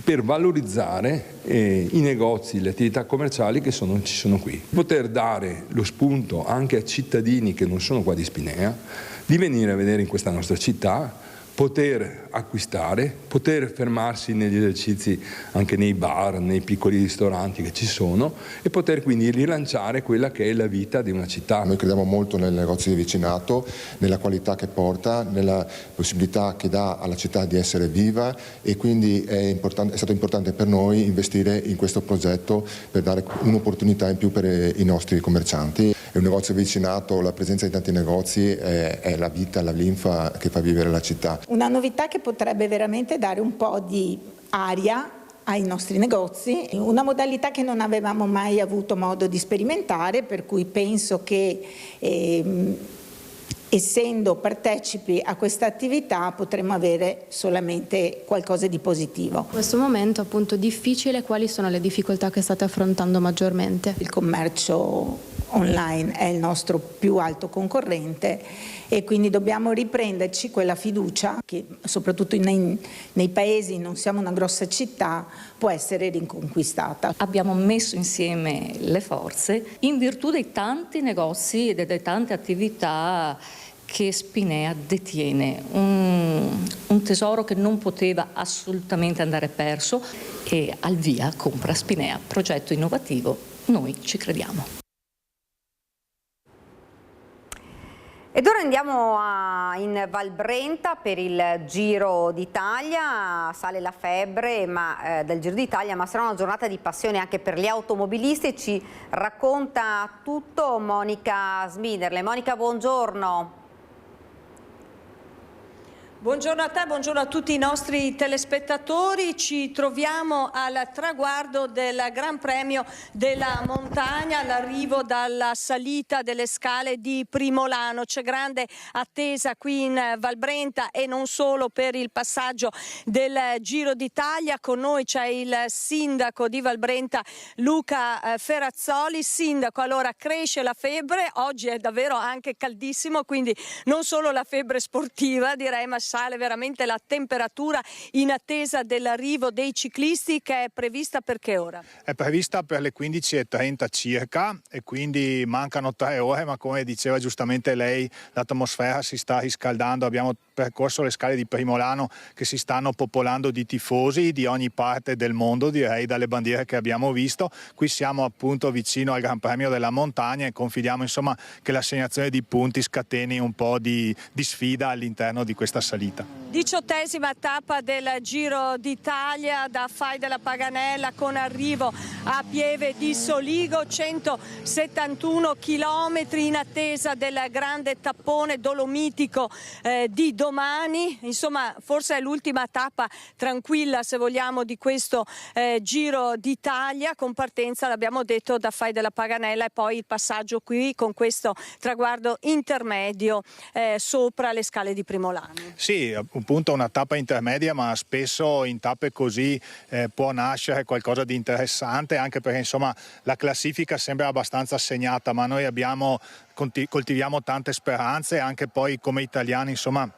per valorizzare i negozi, le attività commerciali che ci sono qui. Poter dare lo spunto anche a cittadini che non sono qua di Spinea di venire a vedere in questa nostra città, poter acquistare, poter fermarsi negli esercizi anche nei bar, nei piccoli ristoranti che ci sono e poter quindi rilanciare quella che è la vita di una città. Noi crediamo molto nel negozio di vicinato, nella qualità che porta, nella possibilità che dà alla città di essere viva e quindi è stato importante per noi investire in questo progetto per dare un'opportunità in più per i nostri commercianti. È un negozio vicinato, la presenza di tanti negozi è la vita, la linfa che fa vivere la città. Una novità che potrebbe veramente dare un po' di aria ai nostri negozi, una modalità che non avevamo mai avuto modo di sperimentare, per cui penso che essendo partecipi a questa attività potremo avere solamente qualcosa di positivo. In questo momento appunto difficile, quali sono le difficoltà che state affrontando maggiormente? Il commercio online è il nostro più alto concorrente e quindi dobbiamo riprenderci quella fiducia che soprattutto nei paesi, non siamo una grossa città, può essere riconquistata. Abbiamo messo insieme le forze in virtù dei tanti negozi e delle tante attività che Spinea detiene, un tesoro che non poteva assolutamente andare perso e al via Compra Spinea, progetto innovativo, noi ci crediamo. Ed ora andiamo in Val Brenta per il Giro d'Italia. Sale la febbre del Giro d'Italia, ma sarà una giornata di passione anche per gli automobilisti. Ci racconta tutto Monica Smiderle. Monica, buongiorno. Buongiorno a te, buongiorno a tutti i nostri telespettatori. Ci troviamo al traguardo del Gran Premio della Montagna, all'arrivo dalla salita delle scale di Primolano. C'è grande attesa qui in Val Brenta e non solo per il passaggio del Giro d'Italia. Con noi c'è il sindaco di Val Brenta, Luca Ferrazzoli. Sindaco, allora cresce la febbre, oggi è davvero anche caldissimo, quindi non solo la febbre sportiva direi, ma sale veramente la temperatura in attesa dell'arrivo dei ciclisti, che è prevista per che ora? È prevista per le 15:30 circa e quindi mancano 3 ore, ma come diceva giustamente lei l'atmosfera si sta riscaldando, abbiamo percorso le scale di Primolano che si stanno popolando di tifosi di ogni parte del mondo, direi, dalle bandiere che abbiamo visto. Qui siamo appunto vicino al Gran Premio della Montagna e confidiamo insomma che l'assegnazione di punti scateni un po' di sfida all'interno di questa salita. 18ª tappa del Giro d'Italia da Fai della Paganella, con arrivo a Pieve di Soligo, 171 chilometri in attesa del grande tappone dolomitico di domani. Insomma, forse è l'ultima tappa tranquilla, se vogliamo, di questo Giro d'Italia, con partenza, l'abbiamo detto, da Fai della Paganella e poi il passaggio qui con questo traguardo intermedio sopra le scale di Primolano. Sì, appunto una tappa intermedia, ma spesso in tappe così può nascere qualcosa di interessante, anche perché insomma la classifica sembra abbastanza segnata, ma noi coltiviamo tante speranze, anche poi come italiani insomma.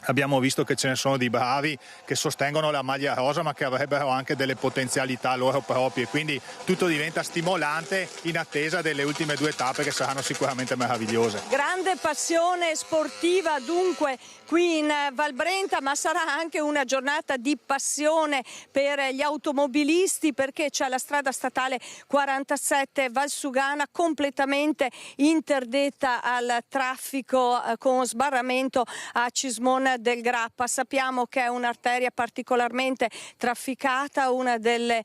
Abbiamo visto che ce ne sono di bravi che sostengono la maglia rosa, ma che avrebbero anche delle potenzialità loro proprie, quindi tutto diventa stimolante in attesa delle ultime 2 tappe, che saranno sicuramente meravigliose. Grande passione sportiva dunque qui in Val Brenta, ma sarà anche una giornata di passione per gli automobilisti, perché c'è la strada statale 47 Valsugana completamente interdetta al traffico con sbarramento a Cismon del Grappa. Sappiamo che è un'arteria particolarmente trafficata, una delle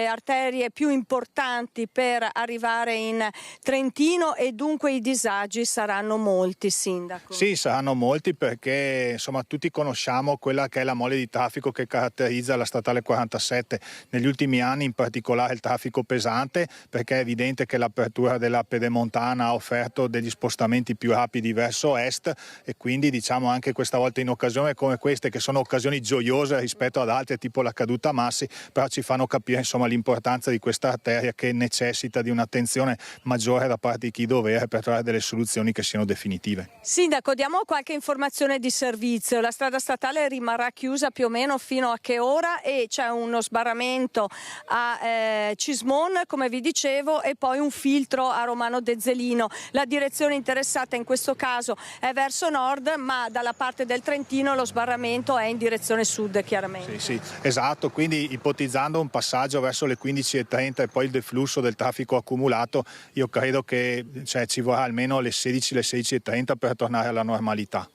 arterie più importanti per arrivare in Trentino, e dunque i disagi saranno molti, Sindaco. Sì, saranno molti, perché insomma tutti conosciamo quella che è la mole di traffico che caratterizza la statale 47. Negli ultimi anni in particolare il traffico pesante, perché è evidente che l'apertura della pedemontana ha offerto degli spostamenti più rapidi verso est, e quindi diciamo anche questa volta in occasioni come queste, che sono occasioni gioiose rispetto ad altre tipo la caduta Massi, però ci fanno capire insomma l'importanza di questa arteria, che necessita di un'attenzione maggiore da parte di chi dovere per trovare delle soluzioni che siano definitive. Sindaco, diamo qualche informazione di servizio. La strada statale rimarrà chiusa più o meno fino a che ora, e c'è uno sbarramento a Cismon, come vi dicevo, e poi un filtro a Romano Dezzelino. La direzione interessata in questo caso è verso nord, ma dalla parte del Trentino lo sbarramento è in direzione sud, chiaramente. Sì, esatto, quindi ipotizzando un passaggio verso le 15:30 e poi il deflusso del traffico accumulato, io credo che ci vorrà almeno le 16, le 16:30 per tornare alla normalità.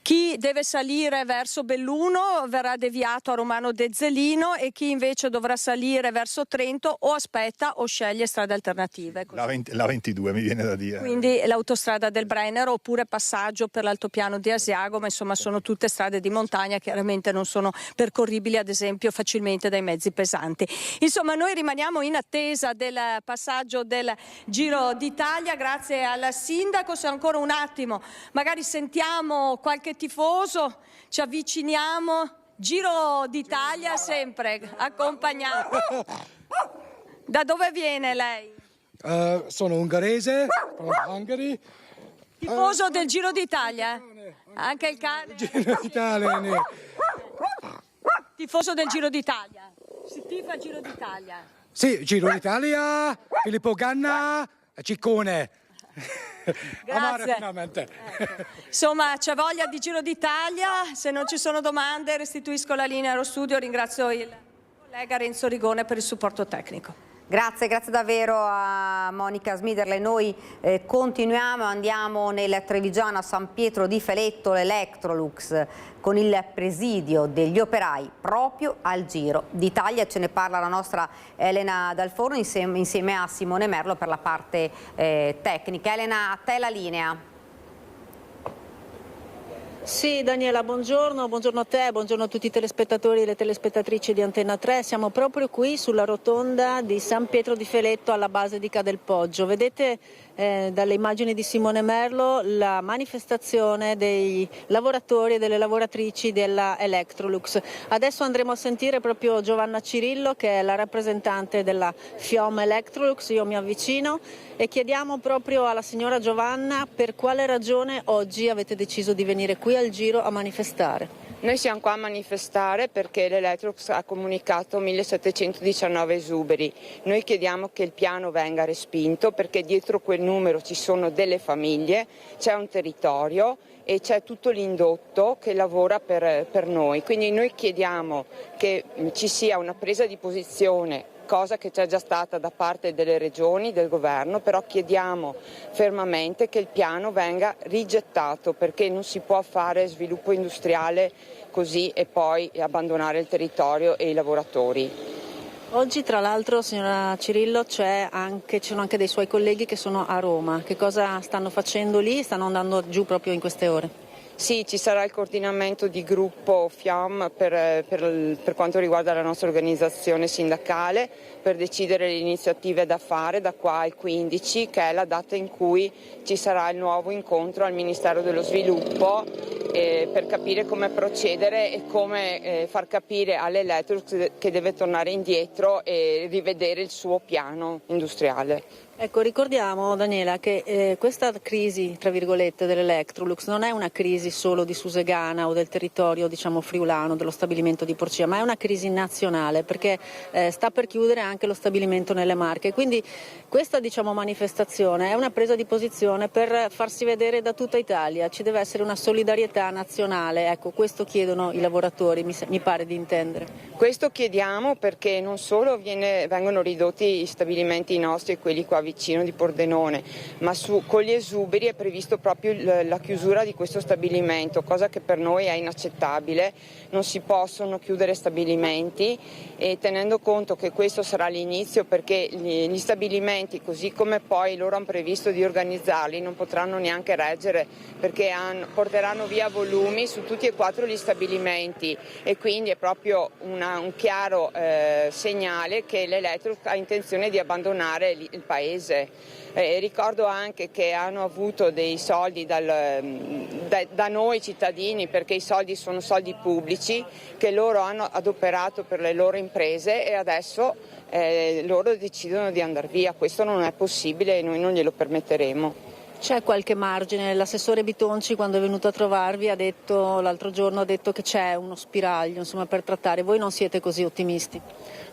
Chi deve salire verso Belluno verrà deviato a Romano Dezzelino, e chi invece dovrà salire verso Trento o aspetta o sceglie strade alternative. La 22 mi viene da dire. Quindi l'autostrada del Brennero, oppure passaggio per l'altopiano di Asiago, ma insomma sono tutte strade di montagna, chiaramente non sono percorribili ad esempio facilmente dai mezzi pesanti. Insomma, noi rimaniamo in attesa del passaggio del Giro d'Italia. Grazie al Sindaco. Se ancora un attimo magari sentiamo qualche tifoso, ci avviciniamo. Giro d'Italia sempre accompagnato. Da dove viene lei? Sono ungherese, from Hungary. Tifoso del Giro d'Italia? Anche il cane? Giro d'Italia. Tifoso del Giro d'Italia? Si tifa il Giro d'Italia? Sì, Giro d'Italia, Filippo Ganna, Ciccone. Grazie. Ecco. Insomma, c'è voglia di Giro d'Italia. Se non ci sono domande restituisco la linea allo studio. Ringrazio il collega Renzo Rigone per il supporto tecnico. Grazie davvero a Monica Smiderle. Noi continuiamo, andiamo nel Trevigiano a San Pietro di Feletto, l'Electrolux, con il presidio degli operai proprio al Giro d'Italia. Ce ne parla la nostra Elena Dalforno insieme a Simone Merlo per la parte tecnica. Elena, a te la linea. Sì, Daniela, buongiorno a te, buongiorno a tutti i telespettatori e le telespettatrici di Antenna 3. Siamo proprio qui sulla rotonda di San Pietro di Feletto alla base di Cadelpoggio. Vedete dalle immagini di Simone Merlo la manifestazione dei lavoratori e delle lavoratrici della Electrolux. Adesso andremo a sentire proprio Giovanna Cirillo, che è la rappresentante della FIOM Electrolux. Io mi avvicino e chiediamo proprio alla signora Giovanna per quale ragione oggi avete deciso di venire qui al Giro a manifestare. Noi siamo qua a manifestare perché l'Electrolux ha comunicato 1719 esuberi. Noi chiediamo che il piano venga respinto perché dietro quel numero ci sono delle famiglie, c'è un territorio e c'è tutto l'indotto che lavora per noi. Quindi noi chiediamo che ci sia una presa di posizione, cosa che c'è già stata da parte delle regioni, del governo, però chiediamo fermamente che il piano venga rigettato perché non si può fare sviluppo industriale così e poi abbandonare il territorio e i lavoratori. Oggi tra l'altro, signora Cirillo, ci sono anche dei suoi colleghi che sono a Roma. Che cosa stanno facendo lì? Stanno andando giù proprio in queste ore? Sì, ci sarà il coordinamento di gruppo FIOM per quanto riguarda la nostra organizzazione sindacale per decidere le iniziative da fare da qua al 15, che è la data in cui ci sarà il nuovo incontro al Ministero dello Sviluppo per capire come procedere e come far capire all'Electrolux che deve tornare indietro e rivedere il suo piano industriale. Ecco, ricordiamo, Daniela, che questa crisi, tra virgolette, dell'Electrolux non è una crisi solo di Susegana o del territorio, diciamo, friulano, dello stabilimento di Porcia, ma è una crisi nazionale perché sta per chiudere anche lo stabilimento nelle Marche. Quindi questa, diciamo, manifestazione è una presa di posizione per farsi vedere da tutta Italia. Ci deve essere una solidarietà nazionale, ecco, questo chiedono i lavoratori, mi pare di intendere. Questo chiediamo perché non solo vengono ridotti gli stabilimenti nostri e quelli qua vicino di Pordenone, ma con gli esuberi è previsto proprio la chiusura di questo stabilimento, cosa che per noi è inaccettabile. Non si possono chiudere stabilimenti e tenendo conto che questo sarà l'inizio perché gli stabilimenti, così come poi loro hanno previsto di organizzarli, non potranno neanche reggere perché porteranno via volumi su tutti e 4 gli stabilimenti e quindi è proprio un chiaro segnale che l'Electrolux ha intenzione di abbandonare il paese. Ricordo anche che hanno avuto dei soldi da noi cittadini perché i soldi sono soldi pubblici che loro hanno adoperato per le loro imprese e adesso loro decidono di andare via. Questo non è possibile e noi non glielo permetteremo. C'è qualche margine? L'assessore Bitonci quando è venuto a trovarvi l'altro giorno ha detto che c'è uno spiraglio, insomma, per trattare. Voi non siete così ottimisti?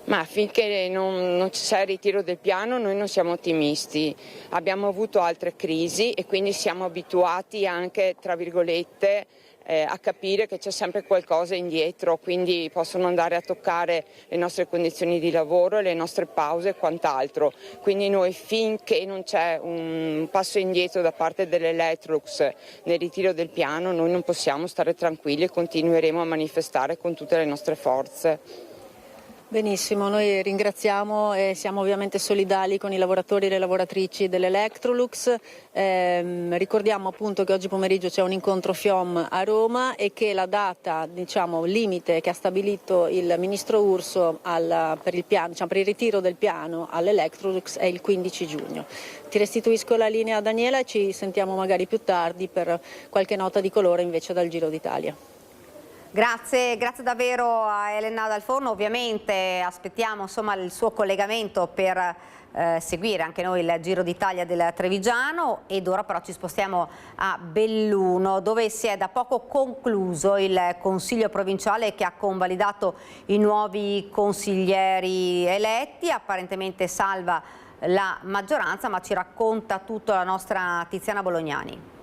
Ma finché non c'è il ritiro del piano noi non siamo ottimisti. Abbiamo avuto altre crisi e quindi siamo abituati anche, tra virgolette, a capire che c'è sempre qualcosa indietro, quindi possono andare a toccare le nostre condizioni di lavoro, le nostre pause e quant'altro. Quindi noi finché non c'è un passo indietro da parte dell'Electrolux nel ritiro del piano noi non possiamo stare tranquilli e continueremo a manifestare con tutte le nostre forze. Benissimo, noi ringraziamo e siamo ovviamente solidali con i lavoratori e le lavoratrici dell'Electrolux. Ricordiamo appunto che oggi pomeriggio c'è un incontro FIOM a Roma e che la data, diciamo, limite che ha stabilito il ministro Urso per il ritiro del piano all'Electrolux è il 15 giugno. Ti restituisco la linea a Daniela e ci sentiamo magari più tardi per qualche nota di colore invece dal Giro d'Italia. Grazie davvero a Elena Dal Forno, ovviamente aspettiamo il suo collegamento per seguire anche noi il Giro d'Italia del Trevigiano ed ora però ci spostiamo a Belluno dove si è da poco concluso il Consiglio provinciale che ha convalidato i nuovi consiglieri eletti, apparentemente salva la maggioranza, ma ci racconta tutto la nostra Tiziana Bolognani.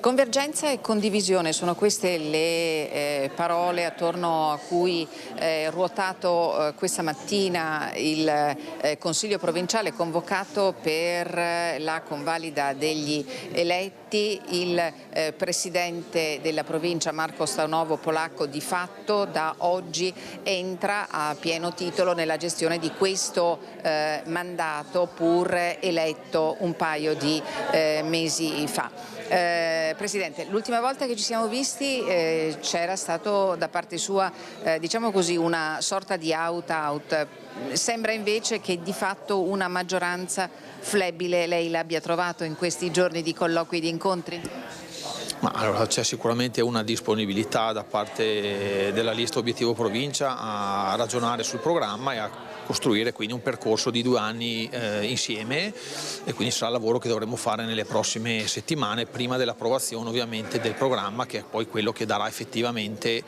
Convergenza e condivisione sono queste le parole attorno a cui è ruotato questa mattina il Consiglio provinciale convocato per la convalida degli eletti. Il Presidente della provincia Marco Staunovo Polacco di fatto da oggi entra a pieno titolo nella gestione di questo mandato pur eletto un paio di mesi fa. Presidente, l'ultima volta che ci siamo visti c'era stato da parte sua, diciamo così, una sorta di out-out. Sembra invece che di fatto una maggioranza flebile lei l'abbia trovato in questi giorni di colloqui e di incontri? Ma allora c'è sicuramente una disponibilità da parte della lista Obiettivo Provincia a ragionare sul programma e a costruire quindi un percorso di 2 anni insieme, e quindi sarà il lavoro che dovremo fare nelle prossime settimane prima dell'approvazione ovviamente del programma, che è poi quello che darà effettivamente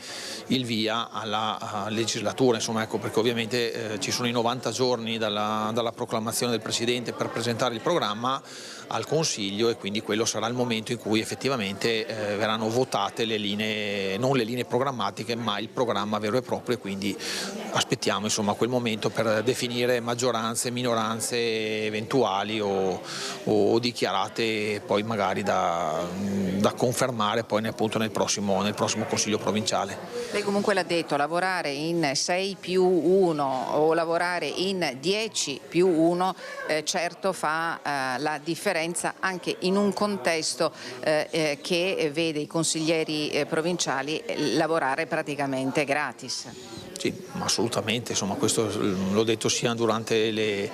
il via alla legislatura, insomma, ecco, perché ovviamente ci sono i 90 giorni dalla proclamazione del Presidente per presentare il programma al Consiglio, e quindi quello sarà il momento in cui effettivamente verranno votate le linee, non le linee programmatiche ma il programma vero e proprio, e quindi aspettiamo insomma quel momento per definire maggioranze, minoranze eventuali o dichiarate, poi magari da confermare poi appunto nel prossimo Consiglio provinciale. Lei comunque l'ha detto, lavorare in 6+1 o lavorare in 10+1 certo fa la differenza anche in un contesto che vede i consiglieri provinciali lavorare praticamente gratis. Sì, assolutamente, insomma, questo l'ho detto sia durante le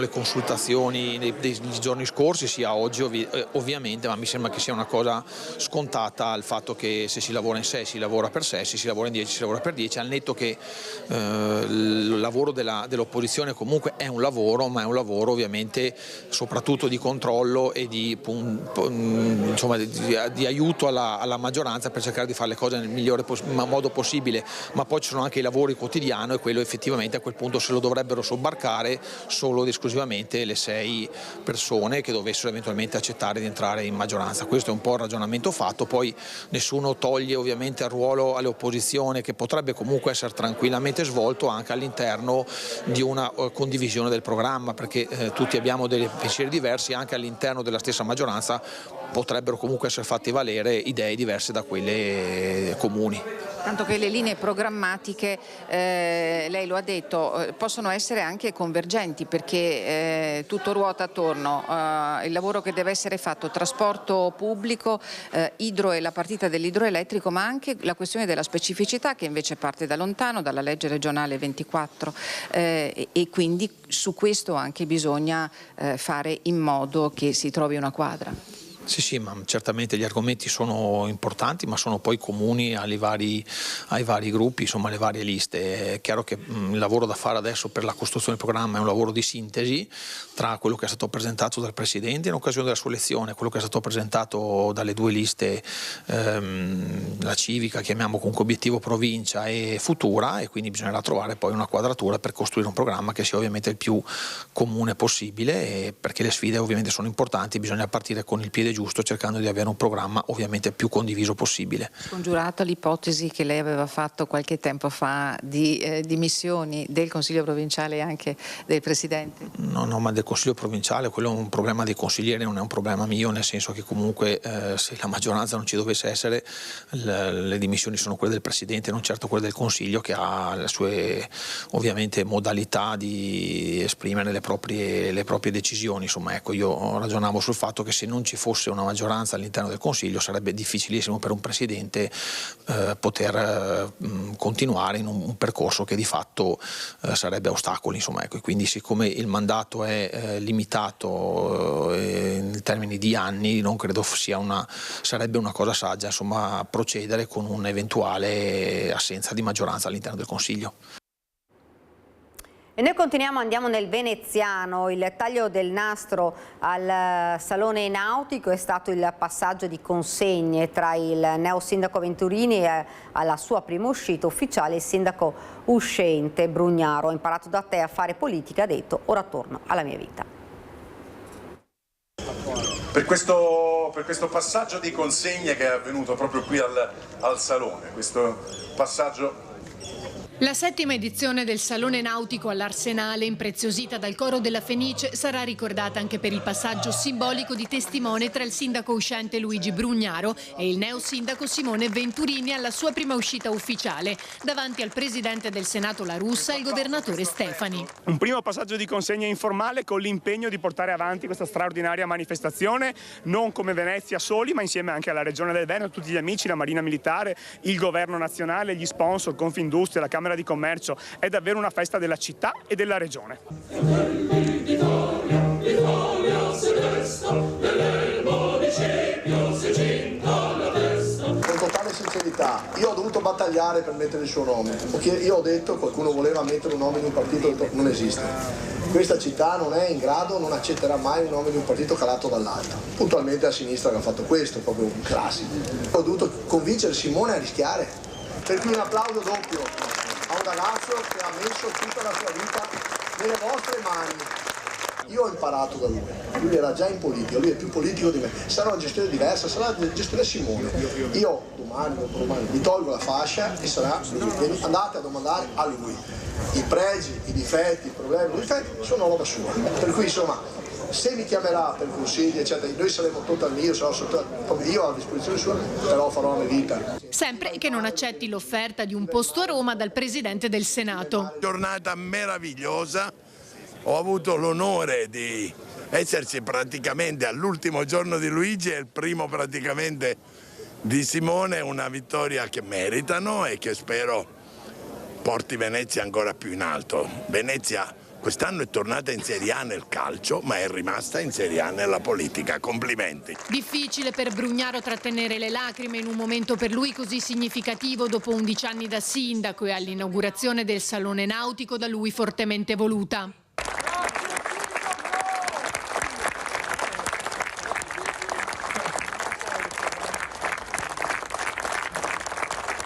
consultazioni dei giorni scorsi, sia oggi ovviamente, ma mi sembra che sia una cosa scontata il fatto che se si lavora in 6 si lavora per 6, se si lavora in 10 si lavora per 10, al netto che il lavoro dell'opposizione comunque è un lavoro, ma è un lavoro ovviamente soprattutto di controllo e di aiuto alla maggioranza per cercare di fare le cose nel migliore modo possibile, ma poi ci sono anche i lavori quotidiani, e quello effettivamente a quel punto se lo dovrebbero sobbarcare solo ed esclusivamente le 6 persone che dovessero eventualmente accettare di entrare in maggioranza. Questo è un po' il ragionamento fatto, poi nessuno toglie ovviamente il ruolo all'opposizione, che potrebbe comunque essere tranquillamente svolto anche all'interno di una condivisione del programma, perché tutti abbiamo dei pensieri diversi, anche all'interno della stessa maggioranza potrebbero comunque essere fatti valere idee diverse da quelle comuni. Tanto che le linee programmatiche, lei lo ha detto, possono essere anche convergenti, perché tutto ruota attorno al lavoro che deve essere fatto, trasporto pubblico, idro e la partita dell'idroelettrico, ma anche la questione della specificità che invece parte da lontano, dalla legge regionale 24, e quindi su questo anche bisogna fare in modo che si trovi una quadra. Sì, ma certamente gli argomenti sono importanti, ma sono poi comuni ai vari gruppi, insomma alle varie liste. È chiaro che il lavoro da fare adesso per la costruzione del programma è un lavoro di sintesi tra quello che è stato presentato dal Presidente in occasione della sua elezione, quello che è stato presentato dalle 2 liste, la civica, chiamiamo comunque Obiettivo Provincia, e Futura, e quindi bisognerà trovare poi una quadratura per costruire un programma che sia ovviamente il più comune possibile, perché le sfide ovviamente sono importanti, bisogna partire con il piede giusto, cercando di avere un programma ovviamente più condiviso possibile. Scongiurata l'ipotesi che lei aveva fatto qualche tempo fa di dimissioni del Consiglio provinciale e anche del Presidente? No, ma del Consiglio provinciale, quello è un problema dei consiglieri, non è un problema mio, nel senso che comunque se la maggioranza non ci dovesse essere, le dimissioni sono quelle del Presidente, non certo quelle del Consiglio, che ha le sue ovviamente modalità di esprimere le proprie decisioni. Insomma, ecco, io ragionavo sul fatto che se non ci fosse una maggioranza all'interno del Consiglio sarebbe difficilissimo per un Presidente poter continuare in un percorso che di fatto sarebbe a ostacoli, insomma, ecco. Quindi siccome il mandato è limitato in termini di anni, non credo sarebbe una cosa saggia, insomma, procedere con un'eventuale assenza di maggioranza all'interno del Consiglio. E noi continuiamo, andiamo nel veneziano. Il taglio del nastro al Salone Nautico è stato il passaggio di consegne tra il neo sindaco Venturini e alla sua prima uscita ufficiale il sindaco uscente Brugnaro. Ho imparato da te a fare politica, ha detto, ora torno alla mia vita. Per questo passaggio di consegne che è avvenuto proprio qui al Salone, questo passaggio La 7ª edizione del Salone Nautico all'Arsenale, impreziosita dal coro della Fenice, sarà ricordata anche per il passaggio simbolico di testimone tra il sindaco uscente Luigi Brugnaro e il neosindaco Simone Venturini alla sua prima uscita ufficiale, davanti al presidente del Senato La Russa e il governatore Stefani. Un primo passaggio di consegna informale con l'impegno di portare avanti questa straordinaria manifestazione, non come Venezia soli, ma insieme anche alla Regione del Veneto, tutti gli amici, la Marina Militare, il Governo Nazionale, gli sponsor, Confindustria, la Camera di Commercio. È davvero una festa della città e della regione. Con totale sincerità, io ho dovuto battagliare per mettere il suo nome, perché io ho detto, qualcuno voleva mettere un nome in un partito, ho detto non esiste. Questa città non è in grado, non accetterà mai un nome di un partito calato dall'alto. Puntualmente a sinistra che ha fatto questo, proprio un classico. Ho dovuto convincere Simone a rischiare, per cui un applauso doppio a un ragazzo che ha messo tutta la sua vita nelle vostre mani. Io ho imparato da lui era già in politica, lui è più politico di me, sarà una gestione diversa, sarà la gestione Simone. Io domani mi tolgo la fascia e sarà lui. Andate a domandare a lui. I pregi, i difetti, i problemi, i difetti sono roba sua. Per cui insomma, se mi chiamerà per consigli eccetera, noi saremo io a disposizione sua, però farò la mia vita. Sempre che non accetti l'offerta di un posto a Roma dal presidente del Senato. Giornata meravigliosa, ho avuto l'onore di esserci praticamente all'ultimo giorno di Luigi e il primo praticamente di Simone, una vittoria che meritano e che spero porti Venezia ancora più in alto. Venezia quest'anno è tornata in Serie A nel calcio, ma è rimasta in Serie A nella politica. Complimenti. Difficile per Brugnaro trattenere le lacrime in un momento per lui così significativo dopo 11 anni da sindaco e all'inaugurazione del Salone Nautico da lui fortemente voluta.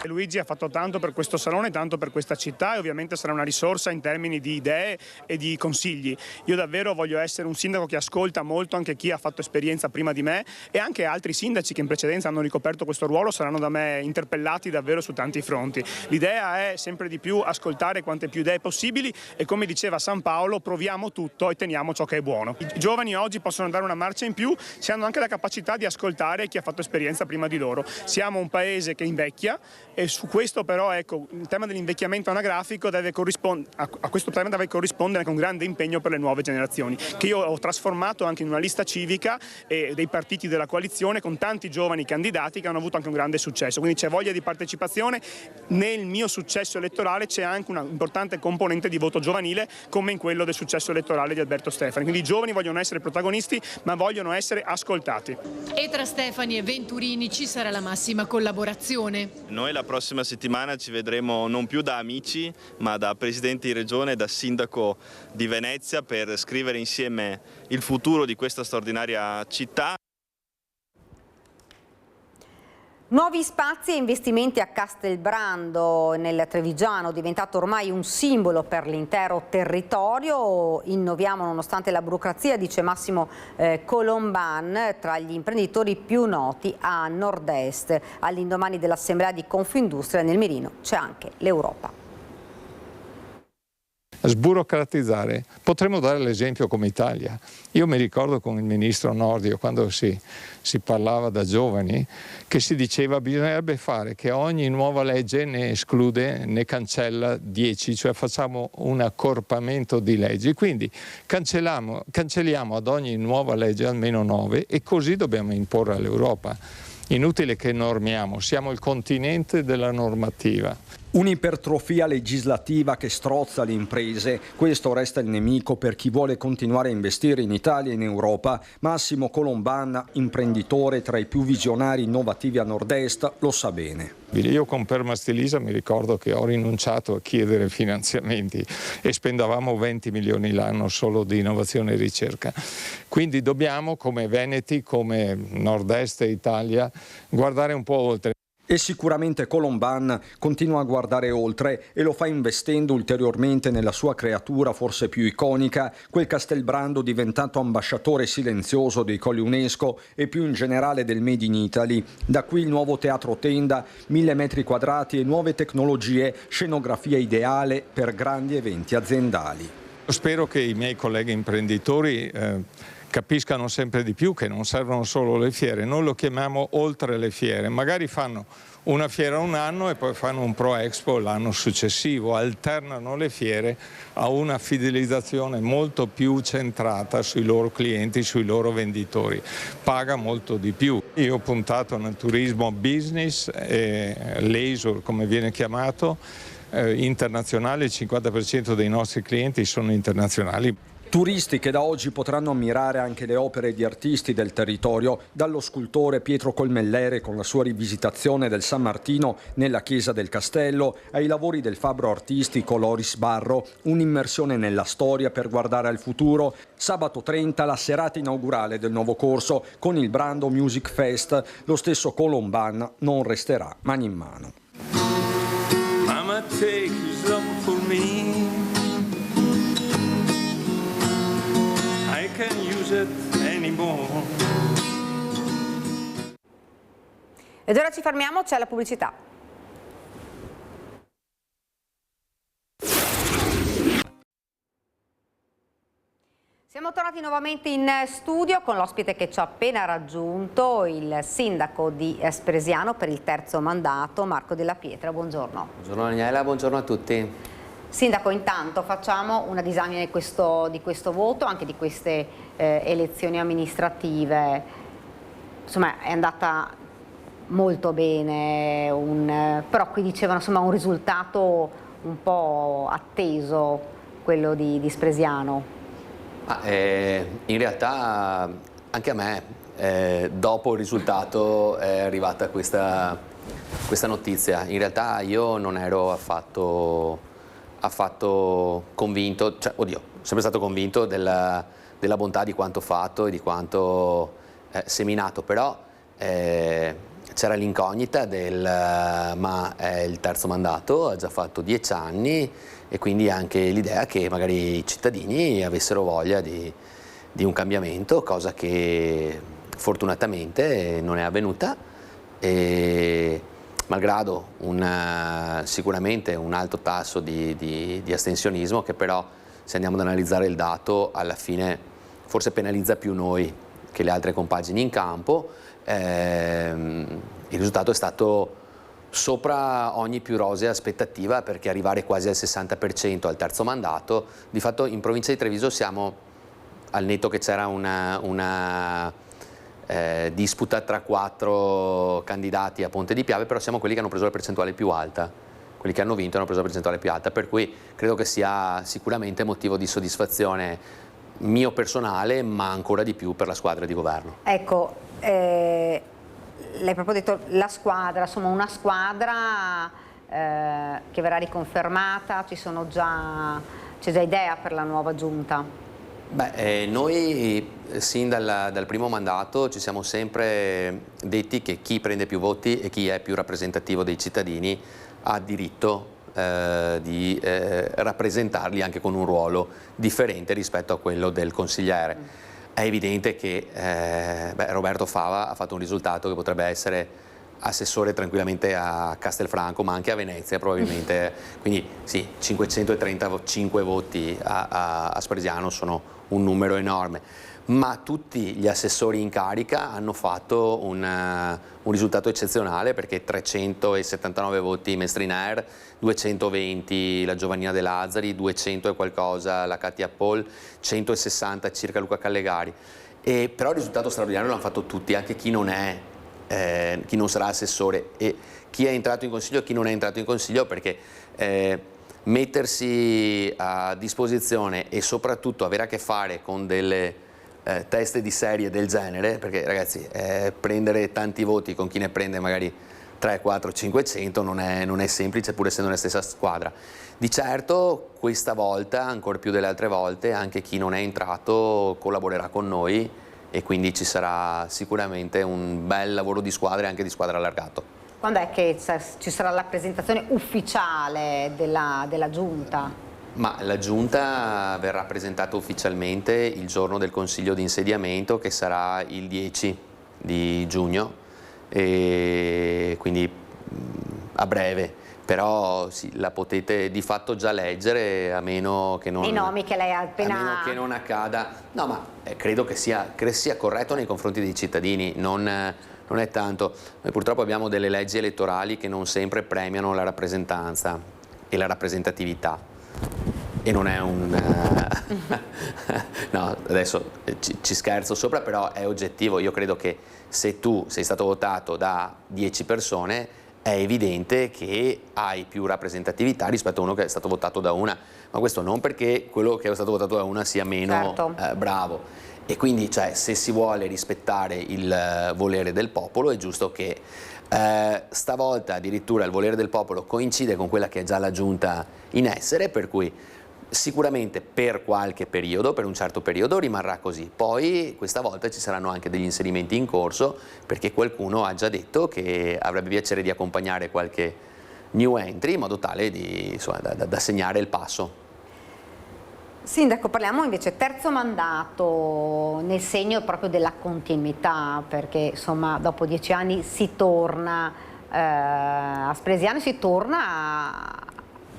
Luigi ha fatto tanto per questo salone, tanto per questa città e ovviamente sarà una risorsa in termini di idee e di consigli. Io davvero voglio essere un sindaco che ascolta molto anche chi ha fatto esperienza prima di me e anche altri sindaci che in precedenza hanno ricoperto questo ruolo saranno da me interpellati davvero su tanti fronti. L'idea è sempre di più ascoltare quante più idee possibili e, come diceva San Paolo, proviamo tutto e teniamo ciò che è buono. I giovani oggi possono dare una marcia in più se hanno anche la capacità di ascoltare chi ha fatto esperienza prima di loro. Siamo un paese che invecchia e su questo però ecco, il tema dell'invecchiamento anagrafico deve a questo tema deve corrispondere anche un grande impegno per le nuove generazioni, che io ho trasformato anche in una lista civica dei partiti della coalizione con tanti giovani candidati che hanno avuto anche un grande successo, quindi c'è voglia di partecipazione. Nel mio successo elettorale c'è anche una importante componente di voto giovanile come in quello del successo elettorale di Alberto Stefani, quindi i giovani vogliono essere protagonisti ma vogliono essere ascoltati. E tra Stefani e Venturini ci sarà la massima collaborazione. Noi la prossima settimana ci vedremo non più da amici ma da presidente di regione e da sindaco di Venezia per scrivere insieme il futuro di questa straordinaria città. Nuovi spazi e investimenti a Castelbrando nel Trevigiano, diventato ormai un simbolo per l'intero territorio. Innoviamo nonostante la burocrazia, dice Massimo Colomban, tra gli imprenditori più noti a nord-est. All'indomani dell'assemblea di Confindustria nel mirino c'è anche l'Europa. Sburocratizzare, potremmo dare l'esempio come Italia. Io mi ricordo con il ministro Nordio quando si parlava da giovani che si diceva bisognerebbe fare che ogni nuova legge ne esclude, ne cancella 10, cioè facciamo un accorpamento di leggi, quindi cancelliamo ad ogni nuova legge almeno 9 e così dobbiamo imporre all'Europa. Inutile che normiamo, siamo il continente della normativa. Un'ipertrofia legislativa che strozza le imprese, questo resta il nemico per chi vuole continuare a investire in Italia e in Europa. Massimo Colomban, imprenditore tra i più visionari innovativi a nord-est, lo sa bene. Io con Permastilisa mi ricordo che ho rinunciato a chiedere finanziamenti e spendavamo 20 milioni l'anno solo di innovazione e ricerca. Quindi dobbiamo, come Veneti, come nord-est Italia, guardare un po' oltre. E sicuramente Colomban continua a guardare oltre e lo fa investendo ulteriormente nella sua creatura forse più iconica, quel Castelbrando diventato ambasciatore silenzioso dei Colli UNESCO e più in generale del Made in Italy. Da qui il nuovo teatro tenda, 1000 metri quadrati e nuove tecnologie, scenografia ideale per grandi eventi aziendali. Spero che i miei colleghi imprenditori capiscano sempre di più che non servono solo le fiere, noi lo chiamiamo oltre le fiere, magari fanno una fiera un anno e poi fanno un Pro Expo l'anno successivo, alternano le fiere a una fidelizzazione molto più centrata sui loro clienti, sui loro venditori, paga molto di più. Io ho puntato nel turismo business, leisure come viene chiamato, internazionale, il 50% dei nostri clienti sono internazionali. Turisti che da oggi potranno ammirare anche le opere di artisti del territorio, dallo scultore Pietro Colmellere con la sua rivisitazione del San Martino nella chiesa del castello, ai lavori del fabbro artistico Loris Barro, un'immersione nella storia per guardare al futuro. Sabato 30 la serata inaugurale del nuovo corso con il Brando Music Fest, lo stesso Colomban non resterà mani in mano. Mama, take some for me. I can't use it anymore. Ed ora ci fermiamo, c'è la pubblicità. Siamo tornati nuovamente in studio con l'ospite che ci ha appena raggiunto, il sindaco di Spresiano per il terzo mandato, Marco Della Pietra. Buongiorno. Buongiorno Daniela, buongiorno a tutti. Sindaco, intanto facciamo una disamina di questo voto, anche di queste elezioni amministrative. Insomma, è andata molto bene, però qui dicevano insomma un risultato un po' atteso, quello di Spresiano. In realtà anche a me dopo il risultato è arrivata questa notizia. In realtà io non ero affatto convinto, cioè, sempre stato convinto della bontà di quanto fatto e di quanto seminato, però c'era l'incognita ma è il terzo mandato, ha già fatto 10 anni e quindi anche l'idea che magari i cittadini avessero voglia di un cambiamento, cosa che fortunatamente non è avvenuta. E malgrado sicuramente un alto tasso di astensionismo, che però se andiamo ad analizzare il dato alla fine forse penalizza più noi che le altre compagini in campo, il risultato è stato sopra ogni più rosea aspettativa, perché arrivare quasi al 60% al terzo mandato, di fatto in provincia di Treviso siamo, al netto che c'era una disputa tra 4 candidati a Ponte di Piave, però siamo quelli che hanno preso la percentuale più alta, quelli che hanno vinto hanno preso la percentuale più alta, per cui credo che sia sicuramente motivo di soddisfazione mio personale, ma ancora di più per la squadra di governo. Ecco, lei proprio detto la squadra, insomma una squadra che verrà riconfermata, c'è già idea per la nuova giunta? Noi sin dal primo mandato ci siamo sempre detti che chi prende più voti e chi è più rappresentativo dei cittadini ha diritto di rappresentarli anche con un ruolo differente rispetto a quello del consigliere. È evidente che Roberto Fava ha fatto un risultato che potrebbe essere assessore tranquillamente a Castelfranco, ma anche a Venezia probabilmente, quindi sì, 535 voti a Spresiano sono un numero enorme, ma tutti gli assessori in carica hanno fatto un risultato eccezionale, perché 379 voti Mestrinaer, 220 la Giovannina De Lazzari, 200 e qualcosa la Katia Paul, 160 circa Luca Callegari. Però il risultato straordinario l'hanno fatto tutti, anche chi non sarà assessore, e chi è entrato in consiglio e chi non è entrato in consiglio, perché mettersi a disposizione e soprattutto avere a che fare con delle teste di serie del genere, perché ragazzi prendere tanti voti con chi ne prende magari 3, 4, 500 non è semplice, pur essendo nella stessa squadra. Di certo questa volta, ancora più delle altre volte, anche chi non è entrato collaborerà con noi, e quindi ci sarà sicuramente un bel lavoro di squadra e anche di squadra allargato. Quando è che ci sarà la presentazione ufficiale della Giunta? Ma la Giunta verrà presentata ufficialmente il giorno del Consiglio di insediamento, che sarà il 10 di giugno, e quindi a breve. Però sì, la potete di fatto già leggere, a meno che non... I nomi che lei ha appena... A meno che non accada... No, ma credo che sia corretto nei confronti dei cittadini, non è tanto. Noi purtroppo abbiamo delle leggi elettorali che non sempre premiano la rappresentanza e la rappresentatività. E non è un... no, adesso ci scherzo sopra, però è oggettivo. Io credo che se tu sei stato votato da 10 persone, è evidente che hai più rappresentatività rispetto a uno che è stato votato da una, ma questo non perché quello che è stato votato da una sia meno bravo. E quindi, cioè, se si vuole rispettare il volere del popolo, è giusto che stavolta addirittura il volere del popolo coincide con quella che è già la Giunta in essere, per cui sicuramente per qualche periodo, per un certo periodo rimarrà così. Poi questa volta ci saranno anche degli inserimenti in corso, perché qualcuno ha già detto che avrebbe piacere di accompagnare qualche new entry in modo tale da segnare il passo. Sindaco, parliamo invece terzo mandato, nel segno proprio della continuità, perché insomma dopo 10 anni si torna a Spresiano, si torna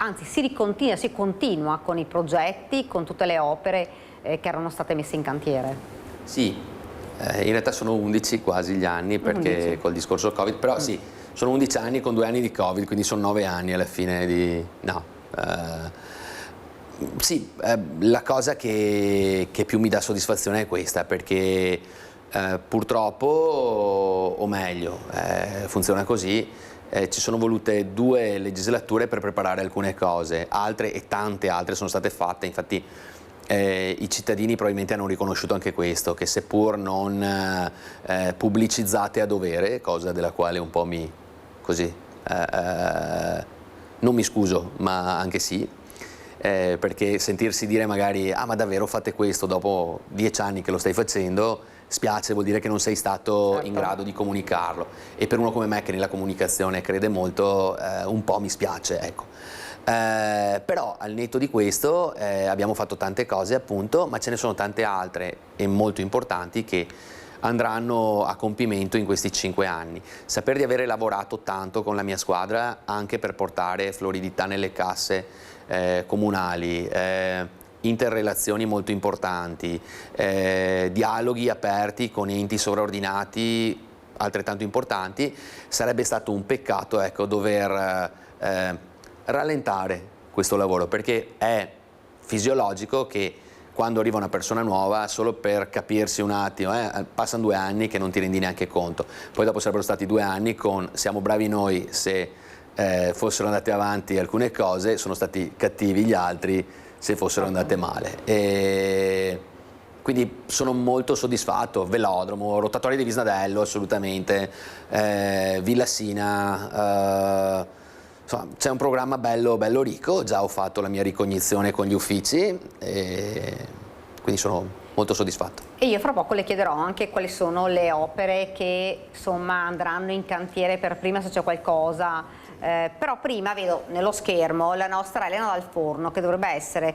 anzi si continua con i progetti, con tutte le opere che erano state messe in cantiere. Sì, in realtà sono 11 quasi gli anni, perché 11. Col discorso Covid, però sì, sono 11 anni con 2 anni di Covid, quindi sono 9 anni alla fine di... no. Sì, la cosa che più mi dà soddisfazione è questa, perché purtroppo, o meglio, funziona così, ci sono volute 2 legislature per preparare alcune cose, altre e tante altre sono state fatte. Infatti i cittadini probabilmente hanno riconosciuto anche questo, che seppur non pubblicizzate a dovere, cosa della quale un po' non mi scuso, ma anche sì, perché sentirsi dire magari ma davvero fate questo dopo 10 anni che lo stai facendo, spiace, vuol dire che non sei stato in grado di comunicarlo, e per uno come me che nella comunicazione crede molto, un po' mi spiace, ecco. Però al netto di questo abbiamo fatto tante cose, appunto, ma ce ne sono tante altre e molto importanti che andranno a compimento in questi 5 anni. Saper di avere lavorato tanto con la mia squadra anche per portare fluidità nelle casse comunali, interrelazioni molto importanti, dialoghi aperti con enti sovraordinati altrettanto importanti, sarebbe stato un peccato, ecco, dover rallentare questo lavoro, perché è fisiologico che quando arriva una persona nuova, solo per capirsi un attimo, passano 2 anni che non ti rendi neanche conto, poi dopo sarebbero stati 2 anni con siamo bravi noi se fossero andate avanti alcune cose, sono stati cattivi gli altri se fossero andate male. E quindi sono molto soddisfatto. Velodromo, rotatorio di Visnadello, assolutamente, Villa Sina, insomma, c'è un programma bello ricco. Già ho fatto la mia ricognizione con gli uffici e quindi sono molto soddisfatto. E io fra poco le chiederò anche quali sono le opere che insomma andranno in cantiere per prima, se c'è qualcosa. Però prima vedo nello schermo la nostra Elena Dal Forno, che dovrebbe essere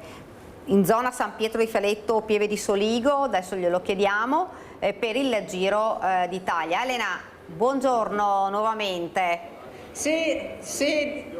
in zona San Pietro di Feletto, Pieve di Soligo, adesso glielo chiediamo, per il Giro d'Italia. Elena, buongiorno nuovamente. Sì,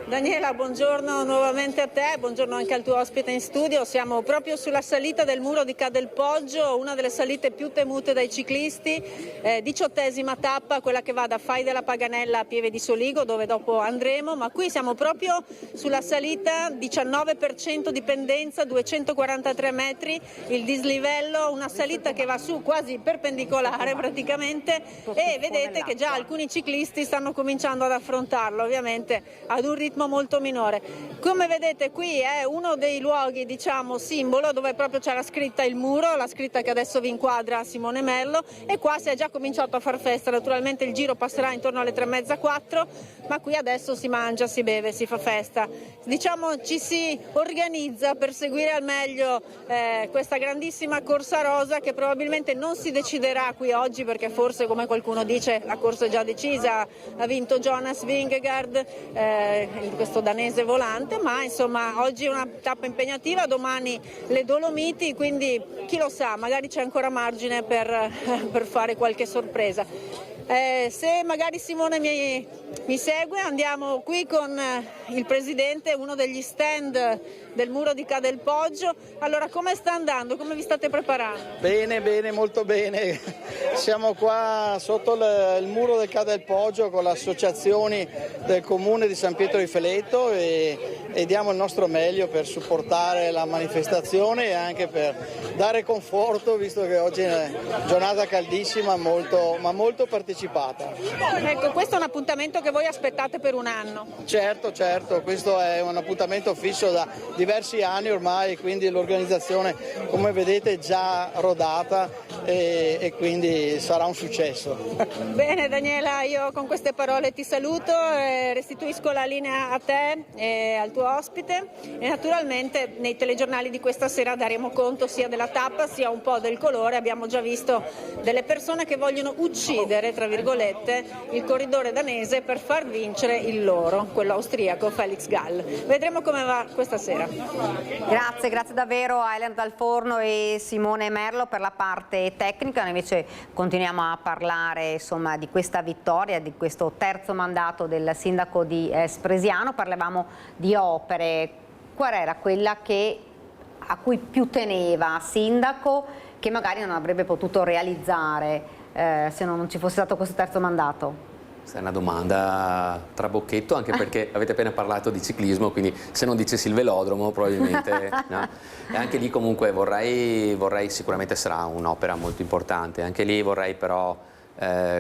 Daniela, buongiorno nuovamente a te, buongiorno anche al tuo ospite in studio. Siamo proprio sulla salita del muro di Cadelpoggio, una delle salite più temute dai ciclisti, 18ª tappa, quella che va da Fai della Paganella a Pieve di Soligo, dove dopo andremo, ma qui siamo proprio sulla salita, 19% di pendenza, 243 metri, il dislivello, una salita che va su quasi perpendicolare praticamente, e vedete che già alcuni ciclisti stanno cominciando ad affrontarlo ovviamente ad un ritmo molto minore. Come vedete qui è uno dei luoghi, diciamo, simbolo, dove proprio c'è la scritta Il Muro, la scritta che adesso vi inquadra Simone Merlo, e qua si è già cominciato a far festa. Naturalmente il giro passerà intorno alle 3:30, 4, ma qui adesso si mangia, si beve, si fa festa. Diciamo ci si organizza per seguire al meglio questa grandissima corsa rosa, che probabilmente non si deciderà qui oggi, perché forse, come qualcuno dice, la corsa è già decisa, ha vinto Jonas Vingegaard, questo danese volante, ma insomma oggi è una tappa impegnativa, domani le Dolomiti, quindi chi lo sa, magari c'è ancora margine per fare qualche sorpresa. Se magari Simone mi segue, andiamo qui con il presidente, uno degli stand del Muro di Ca del Poggio. Allora, come sta andando? Come vi state preparando? Bene, bene, molto bene. Siamo qua sotto il Muro del Ca del Poggio con le associazioni del comune di San Pietro di Feletto e diamo il nostro meglio per supportare la manifestazione e anche per dare conforto, visto che oggi è una giornata caldissima, ma molto partecipata. Ecco, questo è un appuntamento che voi aspettate per un anno. Certo, questo è un appuntamento fisso da diversi anni ormai, quindi l'organizzazione, come vedete, è già rodata e quindi sarà un successo. Bene Daniela, io con queste parole ti saluto, restituisco la linea a te e al tuo ospite, e naturalmente nei telegiornali di questa sera daremo conto sia della tappa sia un po' del colore. Abbiamo già visto delle persone che vogliono uccidere, tra virgolette, il corridore danese per far vincere il loro, quello austriaco Felix Gall. Vedremo come va questa sera. Grazie davvero a Elena Dal Forno e Simone Merlo per la parte tecnica. Noi invece continuiamo a parlare, insomma, di questa vittoria, di questo terzo mandato del sindaco di Spresiano. Parlavamo di opere. Qual era quella a cui più teneva sindaco, che magari non avrebbe potuto realizzare se non ci fosse stato questo terzo mandato? Questa è una domanda trabocchetto, anche perché avete appena parlato di ciclismo, quindi se non dicessi il velodromo probabilmente no. E anche lì comunque vorrei sicuramente sarà un'opera molto importante, anche lì vorrei però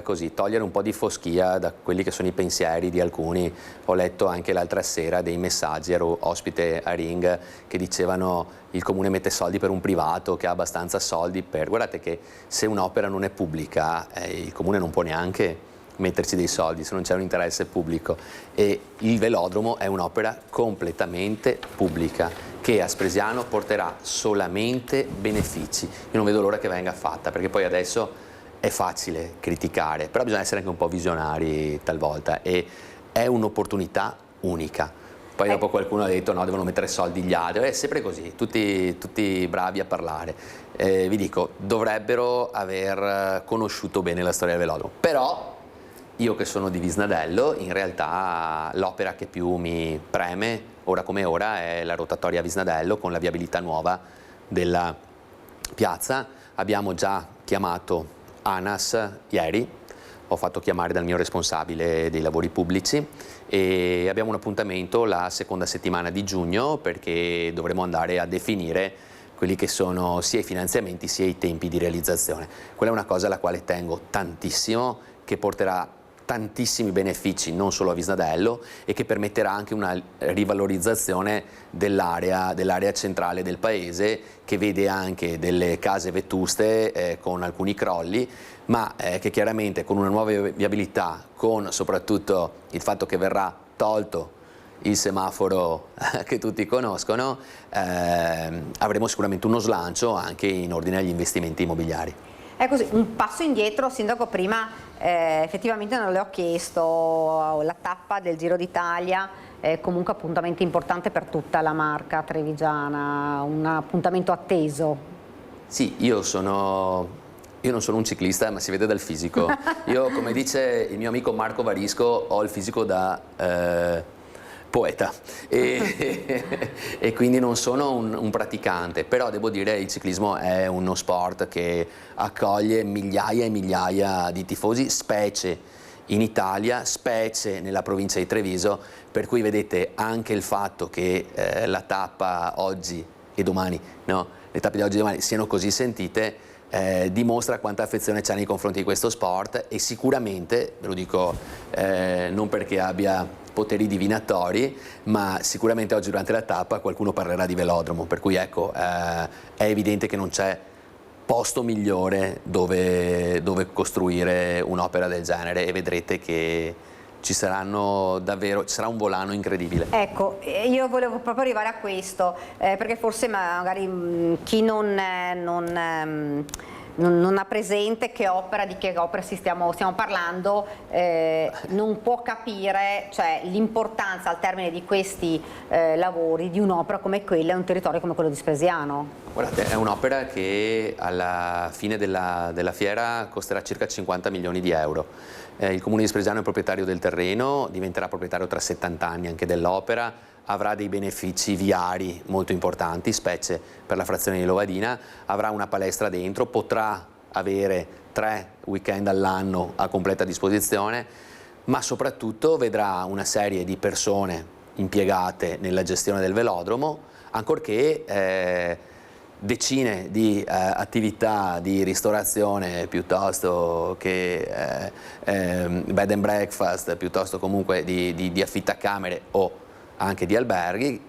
così togliere un po' di foschia da quelli che sono i pensieri di alcuni. Ho letto anche l'altra sera dei messaggi, ero ospite a Ring, che dicevano il comune mette soldi per un privato che ha abbastanza soldi per... Guardate che se un'opera non è pubblica il comune non può neanche metterci dei soldi se non c'è un interesse pubblico, e il velodromo è un'opera completamente pubblica che a Spresiano porterà solamente benefici. Io non vedo l'ora che venga fatta, perché poi adesso è facile criticare, però bisogna essere anche un po' visionari talvolta, e è un'opportunità unica. Poi dopo qualcuno ha detto no, devono mettere soldi gli altri, è sempre così, tutti bravi a parlare. Vi dico, dovrebbero aver conosciuto bene la storia del velodromo, però io che sono di Visnadello, in realtà l'opera che più mi preme, ora come ora, è la rotatoria a Visnadello con la viabilità nuova della piazza. Abbiamo già chiamato ANAS ieri, ho fatto chiamare dal mio responsabile dei lavori pubblici e abbiamo un appuntamento la seconda settimana di giugno, perché dovremo andare a definire quelli che sono sia i finanziamenti sia i tempi di realizzazione. Quella è una cosa alla quale tengo tantissimo, che porterà tantissimi benefici non solo a Visnadello e che permetterà anche una rivalorizzazione dell'area centrale del paese, che vede anche delle case vetuste con alcuni crolli, ma che chiaramente con una nuova viabilità, con soprattutto il fatto che verrà tolto il semaforo che tutti conoscono, avremo sicuramente uno slancio anche in ordine agli investimenti immobiliari. È così, un passo indietro, Sindaco, prima effettivamente non le ho chiesto, la tappa del Giro d'Italia è comunque appuntamento importante per tutta la marca trevigiana, un appuntamento atteso. Sì, io non sono un ciclista, ma si vede dal fisico. Io, come dice il mio amico Marco Varisco, ho il fisico da poeta e quindi non sono un praticante, però devo dire che il ciclismo è uno sport che accoglie migliaia e migliaia di tifosi, specie in Italia, specie nella provincia di Treviso, per cui vedete anche il fatto che la tappa oggi e domani, no? Le tappe di oggi e domani siano così sentite, dimostra quanta affezione c'è nei confronti di questo sport, e sicuramente, ve lo dico non perché abbia poteri divinatori, ma sicuramente oggi durante la tappa qualcuno parlerà di velodromo, per cui ecco, è evidente che non c'è posto migliore dove costruire un'opera del genere, e vedrete che ci sarà un volano incredibile. Ecco, io volevo proprio arrivare a questo, perché forse magari chi non ha presente di che opera stiamo parlando, non può capire, cioè, l'importanza al termine di questi lavori di un'opera come quella in un territorio come quello di Spresiano. Guardate, è un'opera che alla fine della fiera costerà circa 50 milioni di euro. Il comune di Spresiano è proprietario del terreno, diventerà proprietario tra 70 anni anche dell'opera, avrà dei benefici viari molto importanti, specie per la frazione di Lovadina, avrà una palestra dentro, potrà avere 3 weekend all'anno a completa disposizione, ma soprattutto vedrà una serie di persone impiegate nella gestione del velodromo, ancorché decine di attività di ristorazione piuttosto che bed and breakfast, piuttosto comunque di affittacamere o anche di alberghi,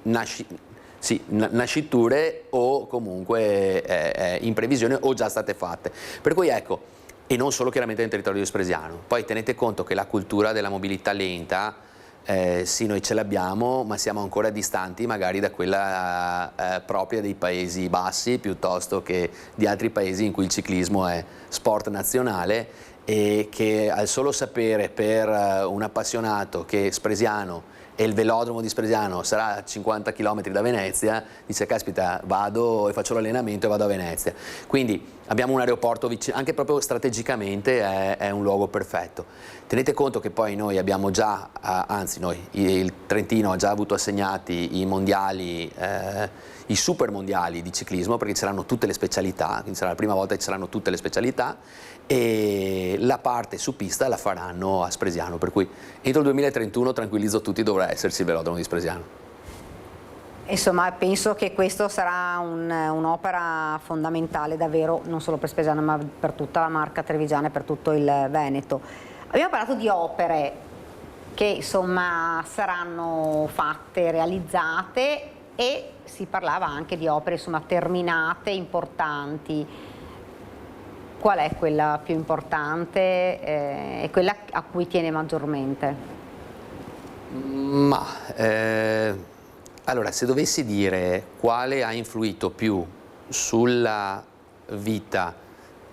nasciture o comunque in previsione o già state fatte. Per cui ecco, e non solo chiaramente nel territorio di Spresiano. Poi tenete conto che la cultura della mobilità lenta, sì, noi ce l'abbiamo, ma siamo ancora distanti magari da quella propria dei Paesi Bassi, piuttosto che di altri paesi in cui il ciclismo è sport nazionale, e che al solo sapere per un appassionato che Spresiano e il velodromo di Spresiano sarà a 50 km da Venezia, dice caspita, vado e faccio l'allenamento e vado a Venezia. Quindi abbiamo un aeroporto vicino, anche proprio strategicamente è un luogo perfetto. Tenete conto che poi noi abbiamo già, anzi il Trentino ha già avuto assegnati i mondiali, i super mondiali di ciclismo, perché ci saranno tutte le specialità, quindi sarà la prima volta che ci saranno tutte le specialità, e la parte su pista la faranno a Spresiano, per cui entro il 2031, tranquillizzo tutti, dovrà esserci il velodromo di Spresiano. Insomma, penso che questo sarà un'opera fondamentale davvero, non solo per Spresiano ma per tutta la Marca Trevigiana e per tutto il Veneto. Abbiamo parlato di opere che insomma saranno fatte, realizzate, e si parlava anche di opere insomma terminate, importanti. Qual è quella più importante e quella a cui tiene maggiormente? Allora, se dovessi dire quale ha influito più sulla vita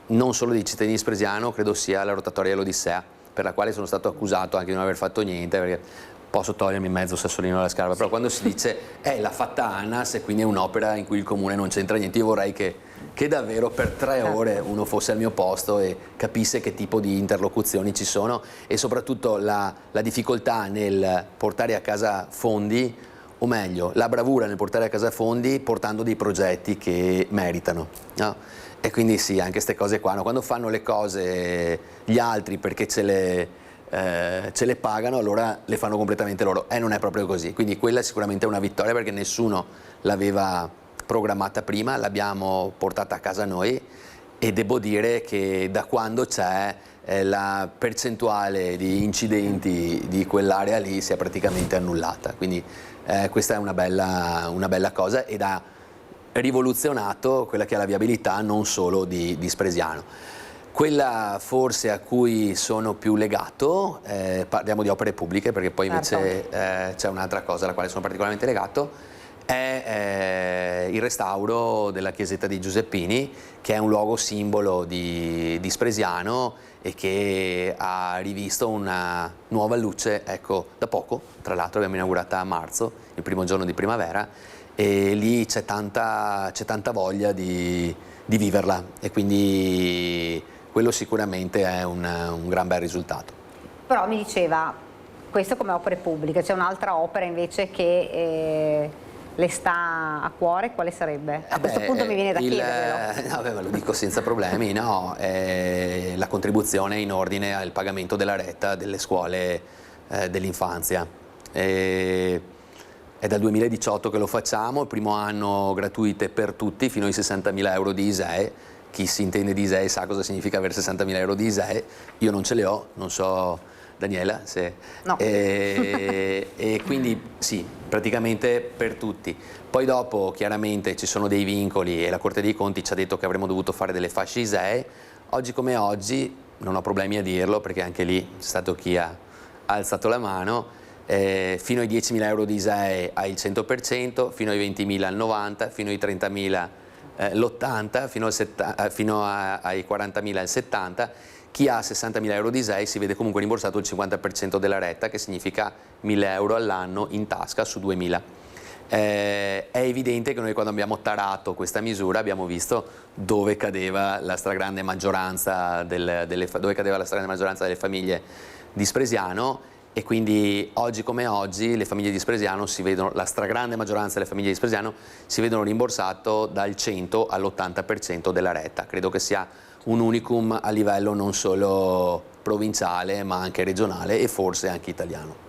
non solo dei cittadini di Spresiano, credo sia la rotatoria dell'Odissea, per la quale sono stato accusato anche di non aver fatto niente, perché posso togliermi mezzo sassolino dalla scarpa, però quando si dice l'ha fatta ANAS e quindi è un'opera in cui il comune non c'entra niente, io vorrei che davvero per 3 ore uno fosse al mio posto e capisse che tipo di interlocuzioni ci sono, e soprattutto la difficoltà nel portare a casa fondi, o meglio, la bravura nel portare a casa fondi portando dei progetti che meritano, no? E quindi sì, anche queste cose qua, no? Quando fanno le cose gli altri perché ce le pagano, allora le fanno completamente loro, e non è proprio così. Quindi quella sicuramente è una vittoria, perché nessuno l'aveva programmata prima, l'abbiamo portata a casa noi, e devo dire che da quando c'è la percentuale di incidenti di quell'area lì si è praticamente annullata, quindi questa è una bella cosa, ed ha rivoluzionato quella che è la viabilità non solo di Spresiano. Quella forse a cui sono più legato, parliamo di opere pubbliche, perché poi invece c'è un'altra cosa alla quale sono particolarmente legato, è il restauro della chiesetta di Giuseppini, che è un luogo simbolo di Spresiano e che ha rivisto una nuova luce, ecco, da poco, tra l'altro l'abbiamo inaugurata a marzo, il primo giorno di primavera, e lì c'è tanta voglia di viverla, e quindi quello sicuramente è un gran bel risultato. Però mi diceva, questo come opere pubbliche, c'è un'altra opera invece che le sta a cuore, quale sarebbe? A questo punto mi viene da chiedervelo. No, lo dico senza problemi, no, la contribuzione in ordine al pagamento della retta delle scuole dell'infanzia. È dal 2018 che lo facciamo, il primo anno gratuite per tutti fino ai 60.000 euro di ISEE, chi si intende di ISEE sa cosa significa avere 60.000 euro di ISEE, io non ce li ho, non so Daniela se... No. E quindi sì, praticamente per tutti. Poi dopo chiaramente ci sono dei vincoli e la Corte dei Conti ci ha detto che avremmo dovuto fare delle fasce ISEE. Oggi come oggi non ho problemi a dirlo, perché anche lì c'è stato chi ha alzato la mano, fino ai 10.000 euro di ISEE hai il 100%, fino ai 20.000 al 90%, fino ai 30.000 l'80%, fino ai 40.000 al 70%. Chi ha 60.000 euro di ISEE si vede comunque rimborsato il 50% della retta, che significa 1.000 euro all'anno in tasca su 2.000. È evidente che noi quando abbiamo tarato questa misura abbiamo visto dove cadeva la stragrande maggioranza delle famiglie di Spresiano, e quindi oggi come oggi le famiglie di Spresiano si vedono, la stragrande maggioranza delle famiglie di Spresiano si vedono rimborsato dal 100 all'80% della retta. Credo che sia un unicum a livello non solo provinciale ma anche regionale e forse anche italiano.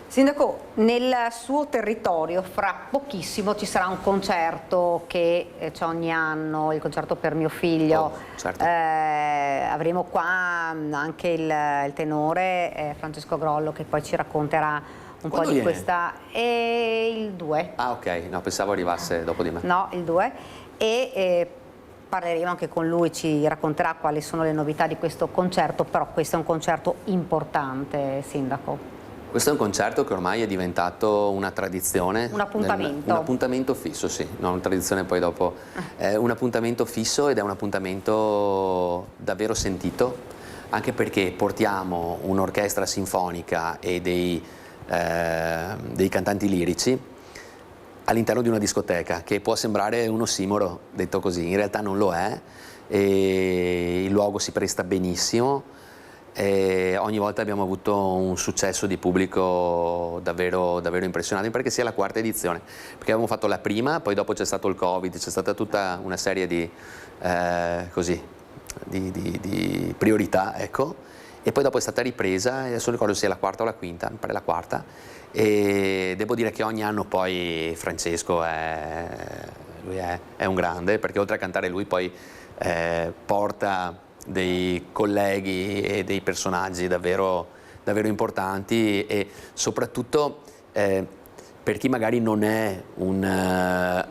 Sindaco, nel suo territorio fra pochissimo ci sarà un concerto che c'è ogni anno, il concerto per mio figlio. Certo. Avremo qua anche il tenore Francesco Grollo, che poi ci racconterà un po' di questa. E il 2. Ah, ok, no, pensavo arrivasse dopo di me. No, il 2. E parleremo anche con lui, ci racconterà quali sono le novità di questo concerto, però questo è un concerto importante, Sindaco. Questo è un concerto che ormai è diventato una tradizione. Un appuntamento. Un appuntamento fisso, sì, non una tradizione poi dopo. È un appuntamento fisso ed è un appuntamento davvero sentito, anche perché portiamo un'orchestra sinfonica e dei cantanti lirici all'interno di una discoteca, che può sembrare un ossimoro detto così, in realtà non lo è, e il luogo si presta benissimo. E ogni volta abbiamo avuto un successo di pubblico davvero impressionante, perché sia la quarta edizione, perché avevamo fatto la prima, poi dopo c'è stato il Covid, c'è stata tutta una serie di priorità, ecco, e poi dopo è stata ripresa, e adesso ricordo sia la quarta o la quinta, mi pare la quarta, e devo dire che ogni anno poi Francesco lui è un grande, perché oltre a cantare lui poi porta dei colleghi e dei personaggi davvero importanti, e soprattutto per chi magari non è un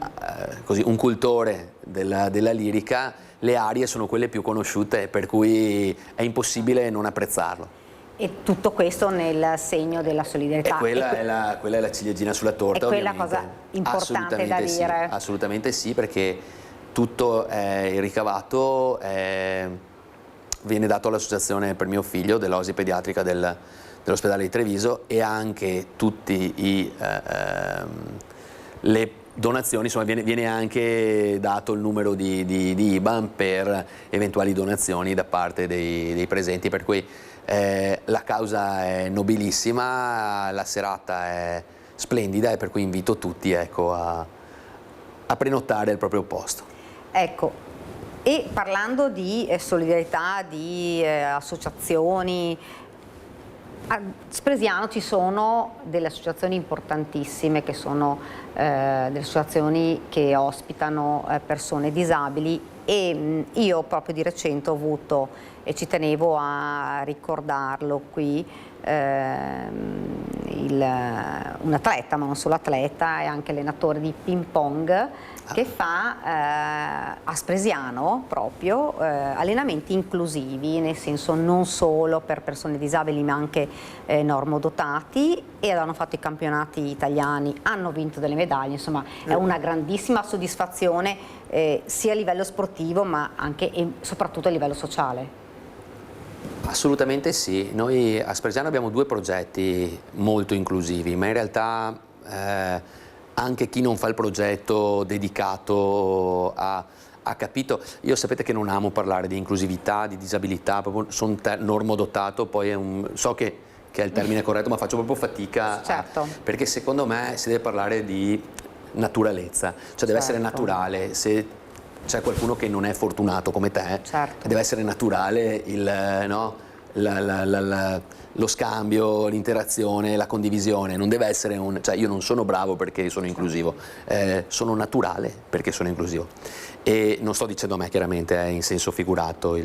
cultore della lirica, le arie sono quelle più conosciute, per cui è impossibile non apprezzarlo. E tutto questo nel segno della solidarietà. E quella è la ciliegina sulla torta, è quella ovviamente. Cosa importante da dire. Assolutamente sì, perché tutto il ricavato viene dato all'associazione per mio figlio dell'osi pediatrica dell'ospedale di Treviso, e anche tutti le donazioni, insomma viene anche dato il numero di IBAN per eventuali donazioni da parte dei presenti, per cui la causa è nobilissima, la serata è splendida, e per cui invito tutti, ecco, a prenotare il proprio posto. Ecco. E parlando di solidarietà, di associazioni, a Spresiano ci sono delle associazioni importantissime, che sono delle associazioni che ospitano persone disabili, e io proprio di recente ho avuto, e ci tenevo a ricordarlo qui, un atleta, ma non solo atleta, è anche allenatore di ping pong, che fa a Spresiano proprio allenamenti inclusivi, nel senso non solo per persone disabili ma anche normodotati, e hanno fatto i campionati italiani, hanno vinto delle medaglie, insomma è una grandissima soddisfazione sia a livello sportivo ma anche e soprattutto a livello sociale. Assolutamente sì, noi a Spresiano abbiamo 2 progetti molto inclusivi, ma in realtà anche chi non fa il progetto dedicato ha capito. Io sapete che non amo parlare di inclusività, di disabilità, proprio sono normodotato, poi so che è il termine corretto, ma faccio proprio fatica, certo. Perché secondo me si deve parlare di naturalezza, cioè deve essere naturale. Se c'è qualcuno che non è fortunato come te, certo, deve essere naturale lo scambio, l'interazione, la condivisione. Non deve essere cioè io non sono bravo perché sono inclusivo, sono naturale perché sono inclusivo. E non sto dicendo a me, chiaramente, in senso figurato.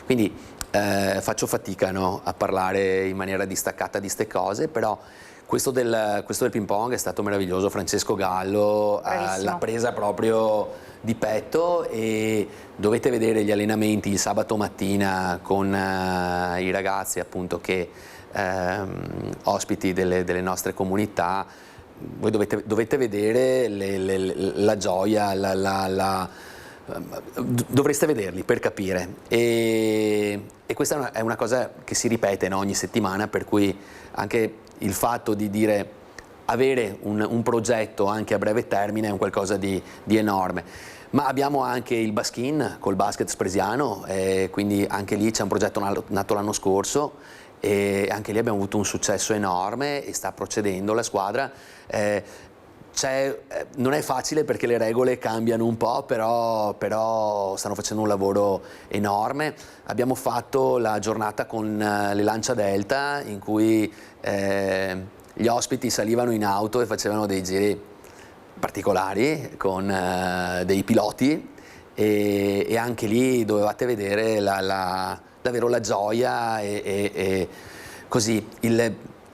Quindi faccio fatica, no, a parlare in maniera distaccata di queste cose, però questo del ping pong è stato meraviglioso. Francesco Gallo l'ha presa proprio di petto, e dovete vedere gli allenamenti il sabato mattina con i ragazzi, appunto, che ospiti delle nostre comunità. Voi dovete vedere la gioia, dovreste vederli per capire, e questa è una cosa che si ripete, no, ogni settimana, per cui anche il fatto di dire avere un progetto anche a breve termine è un qualcosa di enorme. Ma abbiamo anche il Baskin col basket spresiano, quindi anche lì c'è un progetto nato l'anno scorso, e anche lì abbiamo avuto un successo enorme e sta procedendo la squadra. Non è facile perché le regole cambiano un po', però stanno facendo un lavoro enorme. Abbiamo fatto la giornata con le Lancia Delta, in cui gli ospiti salivano in auto e facevano dei giri particolari con dei piloti, e anche lì dovevate vedere davvero la gioia e così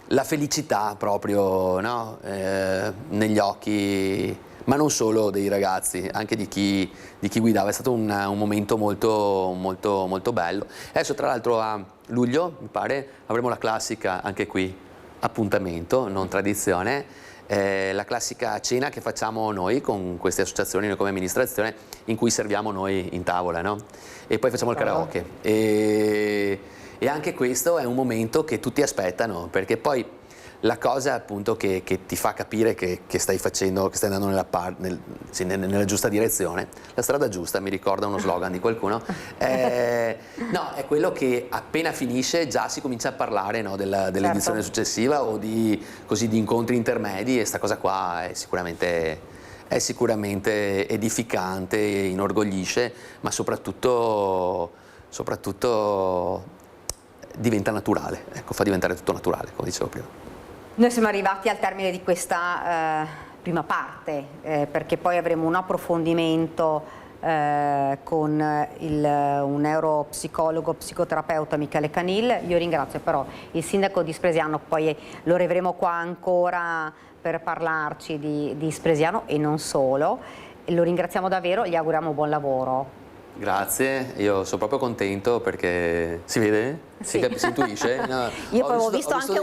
la felicità proprio, no? Negli occhi, ma non solo dei ragazzi, anche di chi guidava. È stato un momento molto, molto, molto bello. Adesso, tra l'altro, a luglio, mi pare, avremo la classica, anche qui appuntamento, non tradizione, la classica cena che facciamo noi con queste associazioni, noi come amministrazione, in cui serviamo noi in tavola, no? E poi facciamo il karaoke. E anche questo è un momento che tutti aspettano, perché poi la cosa, appunto, che ti fa capire che stai facendo, che stai andando nella giusta direzione, la strada giusta, mi ricorda uno slogan di qualcuno, no, è quello che appena finisce già si comincia a parlare, no, dell'edizione successiva, o di incontri intermedi, e sta cosa qua è sicuramente edificante, inorgoglisce, ma soprattutto diventa naturale, ecco, fa diventare tutto naturale, come dicevo prima. Noi siamo arrivati al termine di questa prima parte, perché poi avremo un approfondimento con un neuropsicologo, psicoterapeuta, Michele Canil. Io ringrazio però il sindaco di Spresiano, poi lo riavremo qua ancora per parlarci di Spresiano e non solo. Lo ringraziamo davvero, gli auguriamo buon lavoro. Grazie, io sono proprio contento perché si vede? Sì. Si intuisce? No, io poi avevo visto anche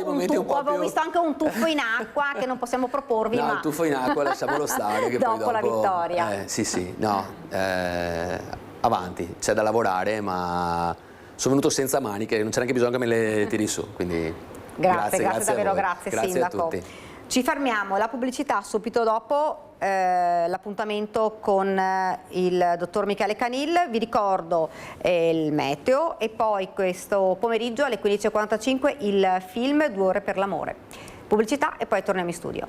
un tuffo in acqua che non possiamo proporvi, no, ma... il tuffo in acqua lasciamolo stare, che dopo poi la vittoria. Sì, no, avanti, c'è da lavorare, ma sono venuto senza maniche, non c'è neanche bisogno che me le tiri su, quindi grazie davvero, grazie a sindaco. tutti. Ci fermiamo, la pubblicità subito dopo, l'appuntamento con il dottor Michele Canil. Vi ricordo il meteo, e poi questo pomeriggio alle 15:45 il film 2 ore per l'amore. Pubblicità e poi torniamo in studio.